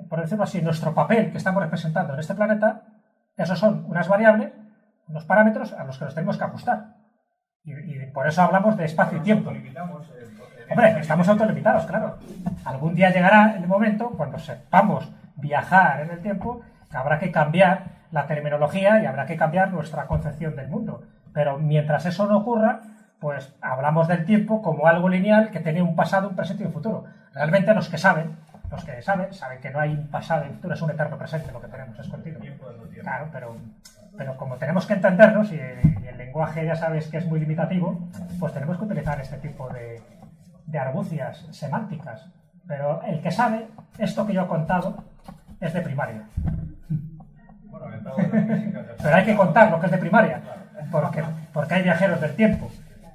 por decirlo así, nuestro papel que estamos representando en este planeta, esos son unas variables, unos parámetros a los que nos tenemos que ajustar. Y por eso hablamos de espacio y tiempo. Hombre, estamos autolimitados, claro. Algún día llegará el momento, cuando sepamos viajar en el tiempo, que habrá que cambiar la terminología y habrá que cambiar nuestra concepción del mundo. Pero mientras eso no ocurra, pues hablamos del tiempo como algo lineal que tiene un pasado, un presente y un futuro. Realmente los que saben que no hay un pasado y un futuro, es un eterno presente lo que tenemos, es continuo. Claro, pero como tenemos que entendernos y el lenguaje ya sabes que es muy limitativo, pues tenemos que utilizar este tipo de argucias semánticas. Pero el que sabe, esto que yo he contado, es de primaria. Pero hay que contar lo que es de primaria, porque hay viajeros del tiempo.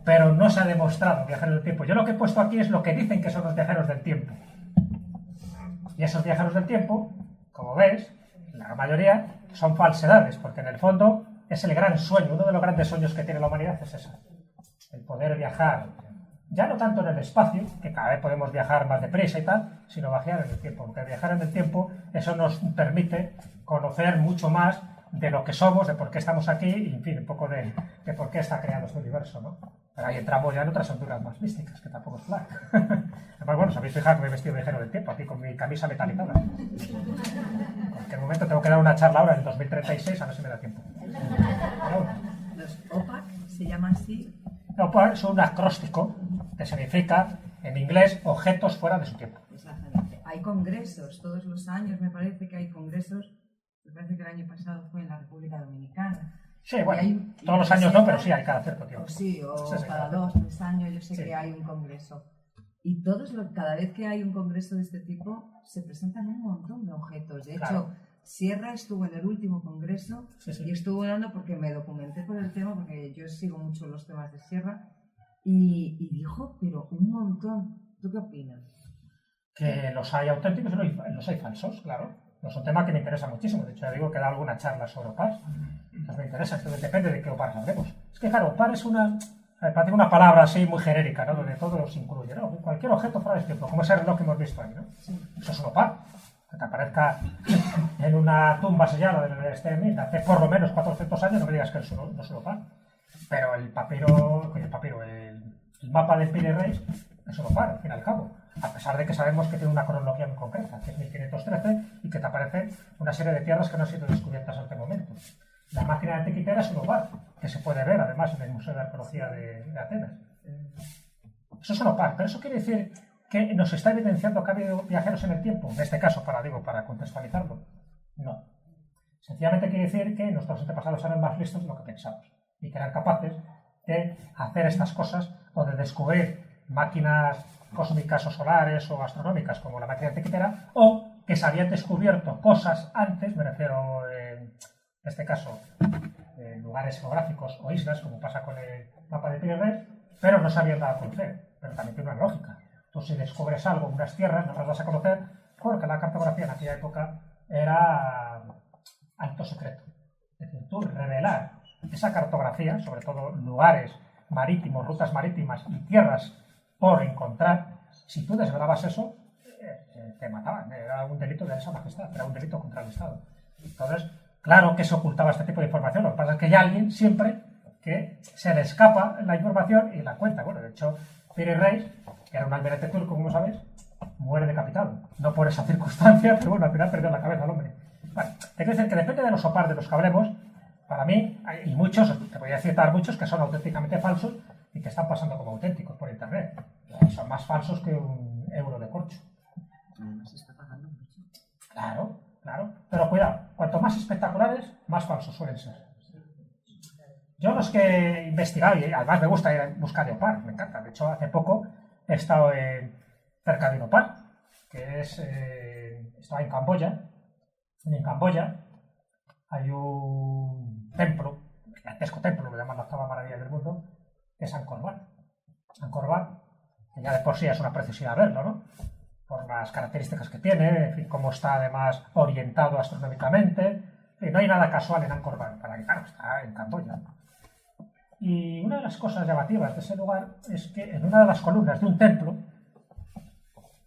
Pero no se ha demostrado viajeros del tiempo. Yo lo que he puesto aquí es lo que dicen que son los viajeros del tiempo. Y esos viajeros del tiempo, como ves, la mayoría son falsedades, porque en el fondo es el gran sueño, uno de los grandes sueños que tiene la humanidad es ese. El poder viajar, ya no tanto en el espacio, que cada vez podemos viajar más deprisa y tal, sino viajar en el tiempo. Porque viajar en el tiempo, eso nos permite conocer mucho más de lo que somos, de por qué estamos aquí, y en fin, un poco de por qué está creado este universo, ¿no? Pero ahí entramos ya en otras honduras más místicas, que tampoco es claro. Además, bueno, os habéis fijado que me he vestido de viajero del tiempo, aquí con mi camisa metalizada. En cualquier momento tengo que dar una charla ahora en 2036, a ver si me da tiempo. Pero, Los OPAC se llaman así. OPAC es un acróstico que significa, en inglés, objetos fuera de su tiempo. Exactamente. Hay congresos, todos los años me parece que hay congresos. Me parece que el año pasado fue en la República Dominicana. Sí, bueno, hay, todos los años no, pero sí hay cada cierto tiempo. O sí, o Sí, cada claro. 2, 3 años, yo sé Sí. que hay un congreso. Y cada vez que hay un congreso de este tipo, se presentan un montón de objetos. De hecho, Claro. Sierra estuvo en el último congreso Sí, sí. y estuvo hablando porque me documenté por el tema, porque yo sigo mucho los temas de Sierra, y dijo, pero un montón. ¿Tú qué opinas? Que los hay auténticos y los hay falsos, claro. No es un tema que me interesa muchísimo. De hecho, ya digo que da alguna charla sobre OPAR. Pues me interesa, entonces depende de qué OPAR hablemos. Es que, claro, OPAR es parece una palabra así muy genérica, ¿no? Donde todo se incluye, ¿no? Cualquier objeto fuera de tiempo, como ese reloj que hemos visto ahí, ¿no? Sí. Eso es un OPAR. Que te aparezca en una tumba sellada de este de hace por lo menos 400 años, no me digas que eso no es un OPAR. Pero el mapa de Piri Reis es un OPAR, al fin y al cabo. A pesar de que sabemos que tiene una cronología muy concreta, que es 1513, y que te aparece una serie de tierras que no han sido descubiertas hasta el momento. La máquina de antiquitera es un OPAR, que se puede ver además en el Museo de Arqueología de Atenas. Eso es un OPAR, pero eso quiere decir que nos está evidenciando que ha habido viajeros en el tiempo, en este caso, para contextualizarlo. No. Sencillamente quiere decir que nuestros antepasados eran más listos de lo que pensamos y que eran capaces de hacer estas cosas o de descubrir máquinas cósmicas o solares o astronómicas como la máquina antiquitera, o que se habían descubierto cosas antes, me refiero en este caso en lugares geográficos o islas, como pasa con el mapa de Piri Reis, pero no se habían dado a conocer. Pero también tiene una lógica. Tú si descubres algo, unas tierras, no las vas a conocer porque la cartografía en aquella época era alto secreto. Es decir, tú revelar esa cartografía, sobre todo lugares marítimos, rutas marítimas y tierras por encontrar, si tú desvelabas eso, te mataban. Era un delito de lesa majestad, era un delito contra el Estado. Entonces, claro que se ocultaba este tipo de información. Lo que pasa es que hay alguien siempre que se le escapa la información y la cuenta. Bueno, de hecho, Piri Reis, que era un almirante turco, como sabes, muere decapitado. No por esa circunstancia, pero bueno, al final perdió la cabeza el hombre. Bueno, te quiero decir que depende de los OPAR de los que hablemos. Para mí, hay muchos, te voy a citar muchos, que son auténticamente falsos y que están pasando como auténticos por internet. Son más falsos que un euro de corcho. Se está pagando mucho. Claro, claro. Pero cuidado, cuanto más espectaculares, más falsos suelen ser. Yo los que he investigado, y además me gusta ir a buscar de OPAR, me encanta. De hecho, hace poco he estado cerca de un OPAR, que estaba en Camboya. Y en Camboya hay un templo, un gigantesco templo, lo llaman la octava maravilla del mundo, que es Angkor Wat. Angkor Wat, que ya de por sí es una preciosidad verlo, ¿no? Por las características que tiene, en fin, cómo está además orientado astronómicamente. En fin, no hay nada casual en Angkor Wat, para que, claro, está en Camboya. Y una de las cosas llamativas de ese lugar es que en una de las columnas de un templo,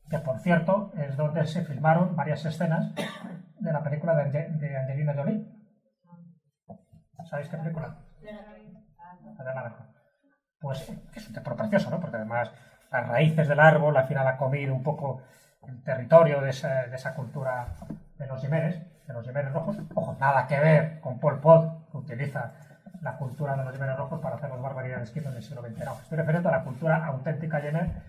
que por cierto es donde se filmaron varias escenas de la película de Angelina Jolie. ¿Sabéis qué película? La de Naranja. Pues que es un templo precioso, ¿no? Porque además las raíces del árbol al final ha comido un poco el territorio de esa cultura de los yemenes rojos. Ojo, nada que ver con Pol Pot, que utiliza la cultura de los yemenes rojos para hacer las barbaridades que hizo en el siglo XX. No, estoy refiriendo a la cultura auténtica yemen,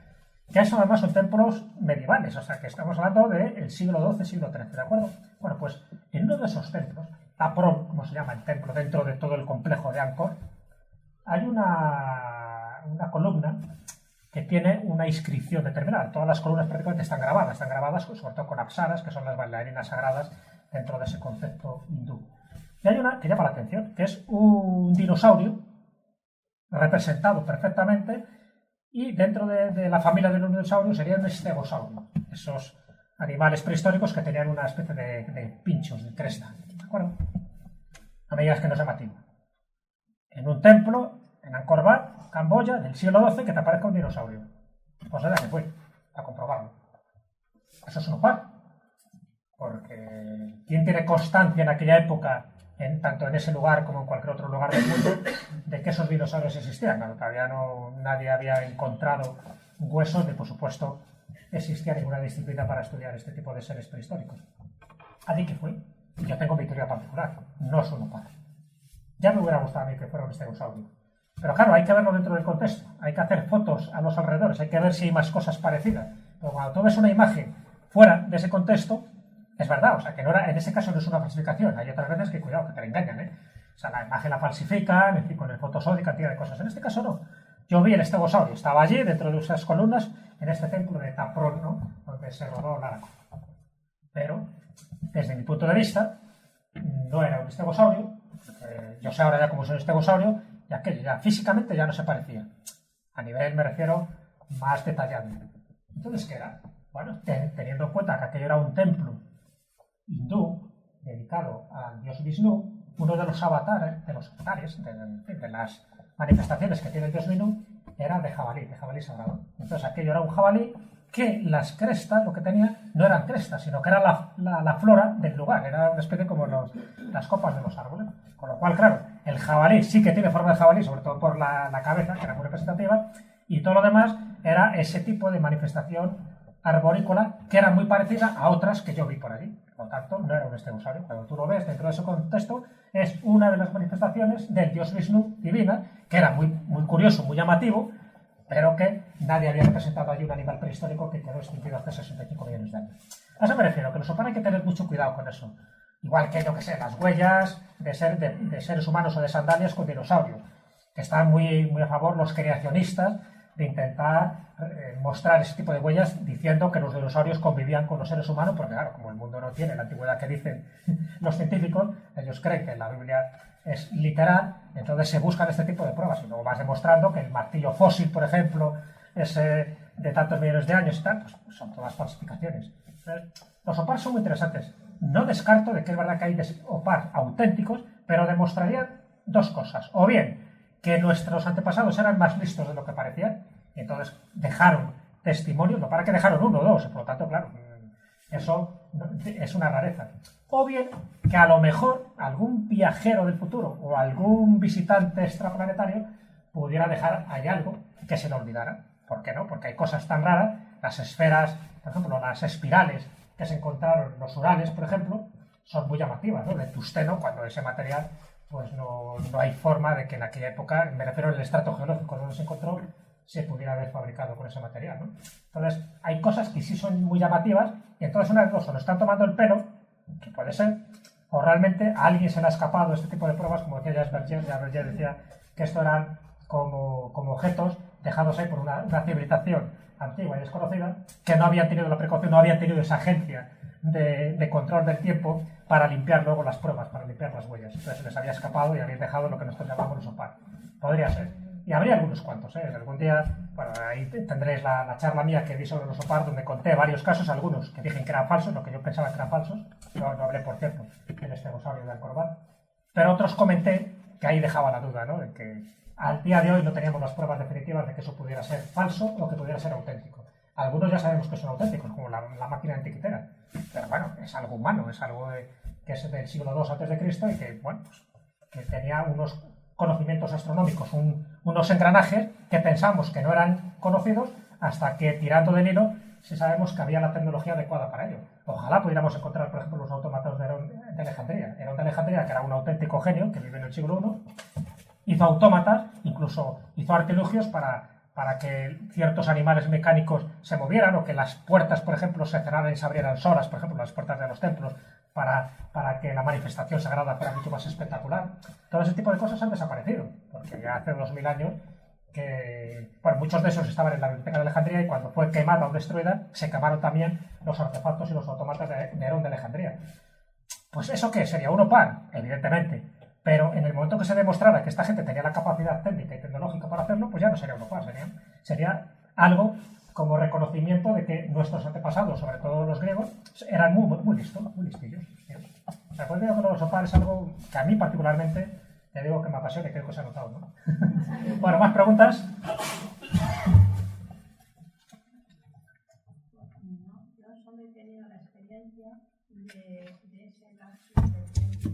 que son además son templos medievales, o sea que estamos hablando del siglo XII, siglo XIII, ¿de acuerdo? Bueno, pues en uno de esos templos, Taprom, como se llama el templo dentro de todo el complejo de Angkor, hay una columna que tiene una inscripción determinada. Todas las columnas prácticamente están grabadas sobre todo con apsaras, que son las bailarinas sagradas dentro de ese concepto hindú. Y hay una que llama la atención, que es un dinosaurio representado perfectamente, y dentro de la familia de los dinosaurios sería un estegosaurio, esos animales prehistóricos que tenían una especie de pinchos, de cresta, ¿de acuerdo? No me digas que no es llamativo. En un templo, en Angkor Wat, Camboya, del siglo XII, que te aparezca un dinosaurio. Pues nada, que fue a comprobarlo. Eso es un OPAR. Porque ¿quién tiene constancia en aquella época, tanto en ese lugar como en cualquier otro lugar del mundo, de que esos dinosaurios existían? Claro, todavía nadie había encontrado huesos ni, por supuesto, existía ninguna disciplina para estudiar este tipo de seres prehistóricos. Así que fue. Y yo tengo mi teoría particular, no es un opar. Ya me hubiera gustado a mí que fuera un estegosaurio. Pero claro, hay que verlo dentro del contexto, hay que hacer fotos a los alrededores, hay que ver si hay más cosas parecidas. Pero cuando tú ves una imagen fuera de ese contexto, es verdad, o sea, que no era, en ese caso no es una falsificación, hay otras veces que cuidado, que te la engañan, ¿eh? O sea, la imagen la falsifican, en fin, con el Photoshop y cantidad de cosas. En este caso no. Yo vi el estegosaurio, estaba allí, dentro de esas columnas, en este templo de Taprón, ¿no? Donde se rodó Lara Croft. Pero, desde mi punto de vista, no era un estegosaurio, yo sé ahora ya cómo es un estegosaurio, y aquello ya físicamente ya no se parecía. A nivel, me refiero, más detallado. Entonces, ¿qué era? Bueno, teniendo en cuenta que aquello era un templo hindú dedicado al dios Vishnu, uno de los avatares, de las manifestaciones que tiene el dios Vishnu, era de jabalí sagrado. Entonces aquello era un jabalí que las crestas, lo que tenía, no eran crestas, sino que era la flora del lugar, era una especie como las copas de los árboles. Con lo cual, claro, el jabalí sí que tiene forma de jabalí, sobre todo por la cabeza, que era muy representativa, y todo lo demás era ese tipo de manifestación arborícola que era muy parecida a otras que yo vi por allí. Por lo tanto, no era un estegosaurio. Cuando tú lo ves dentro de ese contexto, es una de las manifestaciones del dios Vishnu divina, que era muy, muy curioso, muy llamativo, pero que nadie había representado allí un animal prehistórico que quedó extinguido hace 65 millones de años. A eso me refiero, que los opar hay que tener mucho cuidado con eso. Igual que, yo que sé, las huellas de seres humanos o de sandalias con dinosaurios, que están muy, muy a favor los creacionistas de intentar mostrar ese tipo de huellas diciendo que los dinosaurios convivían con los seres humanos, porque claro, como el mundo no tiene la antigüedad que dicen los científicos, ellos creen que la Biblia es literal, entonces se buscan este tipo de pruebas y luego vas demostrando que el martillo fósil, por ejemplo, ese de tantos millones de años y tal, pues son todas falsificaciones. Entonces, los opar son muy interesantes. No descarto de que es verdad que hay opar auténticos, pero demostrarían dos cosas. O bien que nuestros antepasados eran más listos de lo que parecían, y entonces dejaron testimonios, no para que dejaron uno o dos, por lo tanto, claro, eso es una rareza. O bien que a lo mejor algún viajero del futuro o algún visitante extraplanetario pudiera dejar ahí algo que se le olvidara. ¿Por qué no? Porque hay cosas tan raras, las esferas, por ejemplo, las espirales que se encontraron en los Urales, por ejemplo, son muy llamativas, ¿no? De tusteno, cuando ese material pues no hay forma de que en aquella época, me refiero al estrato geológico donde se encontró, se pudiera haber fabricado con ese material, ¿no? Entonces, hay cosas que sí son muy llamativas, y entonces una de dos, o nos están tomando el pelo, que puede ser, o realmente a alguien se le ha escapado este tipo de pruebas, como decía Jacques Berger decía que esto eran como objetos dejados ahí por una civilización antigua y desconocida, que no habían tenido la precaución, no habían tenido esa agencia de control del tiempo para limpiar luego las pruebas, para limpiar las huellas. Entonces se les había escapado y habían dejado lo que nosotros llamamos los opar. Podría ser. Y habría algunos cuantos, ¿eh? Algún día, bueno, ahí tendréis la charla mía que di sobre los opar, donde conté varios casos, algunos que dije que eran falsos, lo que yo pensaba que eran falsos. No hablé, por cierto, del estegosaurio de Alcorbat. Pero otros comenté que ahí dejaba la duda, ¿no? De que al día de hoy no teníamos las pruebas definitivas de que eso pudiera ser falso o que pudiera ser auténtico. Algunos ya sabemos que son auténticos, como la máquina antiquitera. Pero bueno, es algo humano, es algo que es del siglo II a.C. y que, bueno, pues, que tenía unos conocimientos astronómicos, unos engranajes que pensamos que no eran conocidos hasta que, tirando del hilo, sí sabemos que había la tecnología adecuada para ello. Ojalá pudiéramos encontrar, por ejemplo, los autómatas de Herón de Alejandría. Herón de Alejandría, que era un auténtico genio, que vive en el siglo I, hizo autómatas, incluso hizo artilugios para que ciertos animales mecánicos se movieran, o que las puertas, por ejemplo, se cerraran y se abrieran solas, por ejemplo, las puertas de los templos, para que la manifestación sagrada fuera mucho más espectacular. Todo ese tipo de cosas han desaparecido, porque ya hace 2000 años que, bueno, muchos de esos estaban en la Biblioteca de Alejandría, y cuando fue quemada o destruida, se quemaron también los artefactos y los autómatas de Herón de Alejandría. Pues ¿eso qué? ¿Sería un opar? Evidentemente. Pero en el momento que se demostrara que esta gente tenía la capacidad técnica y tecnológica para hacerlo, pues ya no sería un opar, sería algo como reconocimiento de que nuestros antepasados, sobre todo los griegos, eran muy listos, muy listillos. Recuerdo que los opar es algo que a mí particularmente, te digo que me apasiona y creo que se ha notado, ¿no? Bueno, ¿más preguntas? Yo solo he tenido la experiencia de ese lapsus de tiempo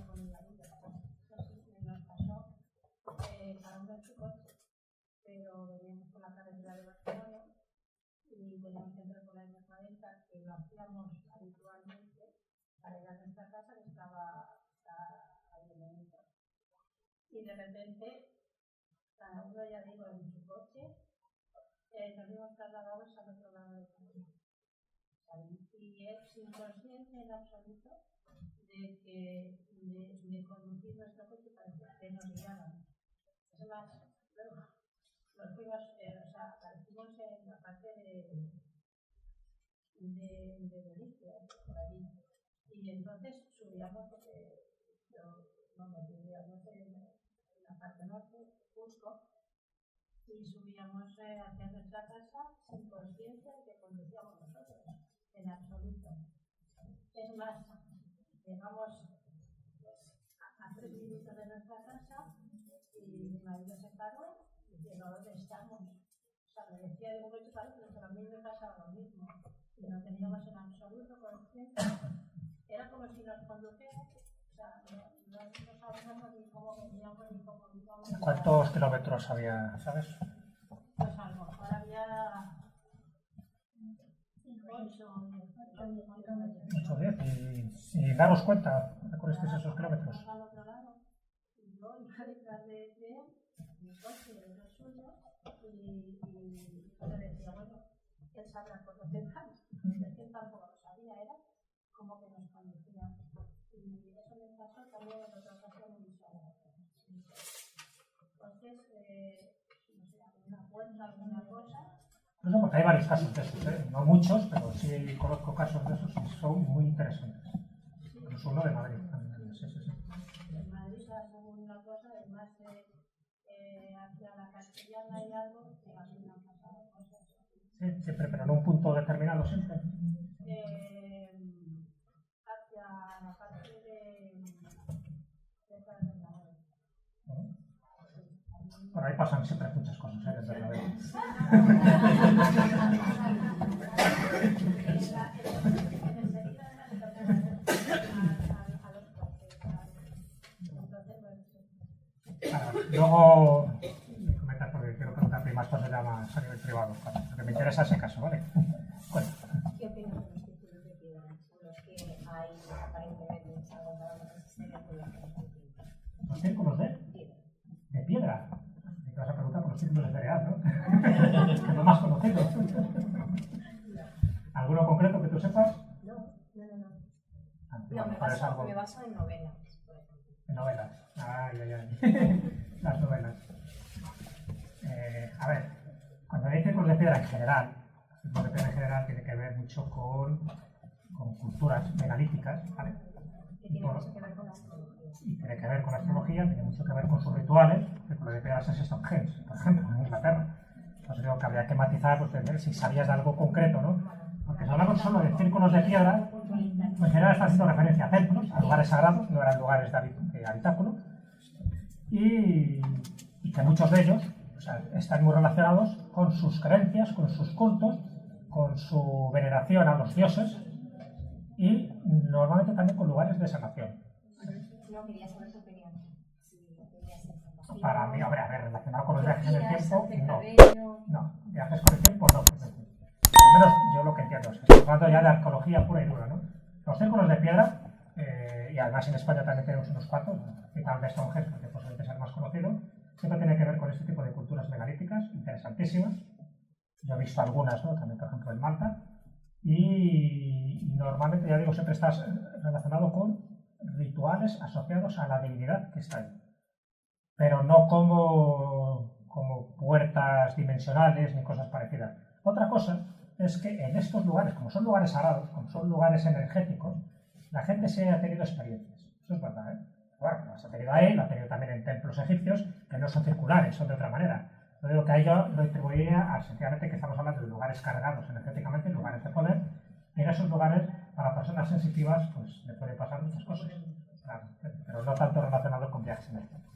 con la vida. Nos pasó para un coche, pero veníamos por la carretera de Barcelona y teníamos que entrar por la M40, que lo hacíamos habitualmente, y de repente, cada uno, ya digo, en su coche, nos vimos trasladados al otro lado del camino. Y es inconsciente en absoluto de conducir nuestro coche para que nos guiaban. Es más, luego nos fuimos, aparecimos en la parte de Galicia, por allí. Y entonces subíamos, porque vivíamos en la parte norte, Cusco, y subíamos hacia nuestra casa sin conciencia de que conducíamos nosotros, en absoluto. Es más, llegamos a 3 minutos de nuestra casa y mi marido se paró y dijo, ¿dónde estamos? O sea, me decía de un momento para otro, pero a mí me pasaba lo mismo. Y no teníamos en absoluto conciencia. Era como si nos condujeran. O sea, no sabíamos ni cómo veníamos ni cómo íbamos. ¿Cuántos kilómetros había, sabes? Pues a lo mejor había 8 o 10. Y daros cuenta, ¿recorristeis esos kilómetros? Al otro lado. Y yo iba detrás de él, mi coche era suyo, y le decía, bueno, él sabrá por dónde van. Es que tampoco lo sabía, era como que nos conducía. Y eso me pasó también en otra ocasión en Israel. Entonces, no sé, alguna puerta, alguna cosa. No sé, porque hay varios casos de esos, ¿eh? No muchos, pero sí conozco casos de esos y son muy interesantes. Incluso uno de Madrid también. Sí. En Madrid se hace una cosa, además hacia la Castellana y algo, que a mí me han pasado cosas. Sí, siempre, pero en un punto determinado siempre. Hacia la parte de Por ahí pasan siempre muchas cosas, ¿eh? Desde la vez. Luego me comentas porque quiero preguntarte más cosas ya más a nivel privado, porque me interesa ese caso, ¿vale? Bueno. ¿Qué opinas de los círculos de piedra en los que hay aparentemente salvadoras existencias de la gente? ¿Los círculos de Piedra. ¿De piedra? Te vas a preguntar por los círculos de cereal, ¿no? Que es lo más conocido. ¿Alguno concreto que tú sepas? No. No, Me baso en novelas, por ejemplo. En novelas. Las novelas. A ver, cuando hay círculos de piedra en general, los círculos de piedra en general tiene que ver mucho con culturas megalíticas, ¿vale? Que tiene mucho que ver con la astrología. Y tiene que ver con la astrología, tiene mucho que ver con sus rituales. El círculo de piedras es Stonehenge, por ejemplo, en Inglaterra. Entonces digo que habría que matizar, pues, si sabías de algo concreto, ¿no? Porque si hablamos solo de círculos de piedra, en general está haciendo referencia a templos, a lugares sagrados, no eran lugares de habitáculo, y que muchos de ellos, o sea, están muy relacionados con sus creencias, con sus cultos, con su veneración a los dioses y normalmente también con lugares de sanación. No, quería saber tu opinión. Si tenías información. Para mí, a ver, relacionado con los viajes en el tiempo, no. No, viajes con el tiempo no. Al menos yo lo que entiendo es que estamos hablando ya de arqueología pura y dura, ¿no? Los círculos de piedra, y además en España también tenemos unos cuantos, citado de Stonehenge porque posiblemente sea el más conocido, siempre tiene que ver con este tipo de culturas megalíticas, interesantísimas. Yo he visto algunas, ¿no? También, por ejemplo, en Malta, y normalmente, ya digo, siempre estás relacionado con rituales asociados a la divinidad que está ahí, pero no como puertas dimensionales ni cosas parecidas. Otra cosa es que en estos lugares, como son lugares sagrados, como son lugares energéticos, la gente se ha tenido experiencias. Eso es verdad, ¿eh? Bueno, las ha tenido ahí, lo ha tenido también en templos egipcios, que no son circulares, son de otra manera. Lo digo que ahí yo lo atribuiría a sencillamente que estamos hablando de lugares cargados energéticamente, lugares de poder, y en esos lugares, para personas sensitivas, pues le pueden pasar muchas cosas. Claro, pero no tanto relacionado con viajes en el tiempo.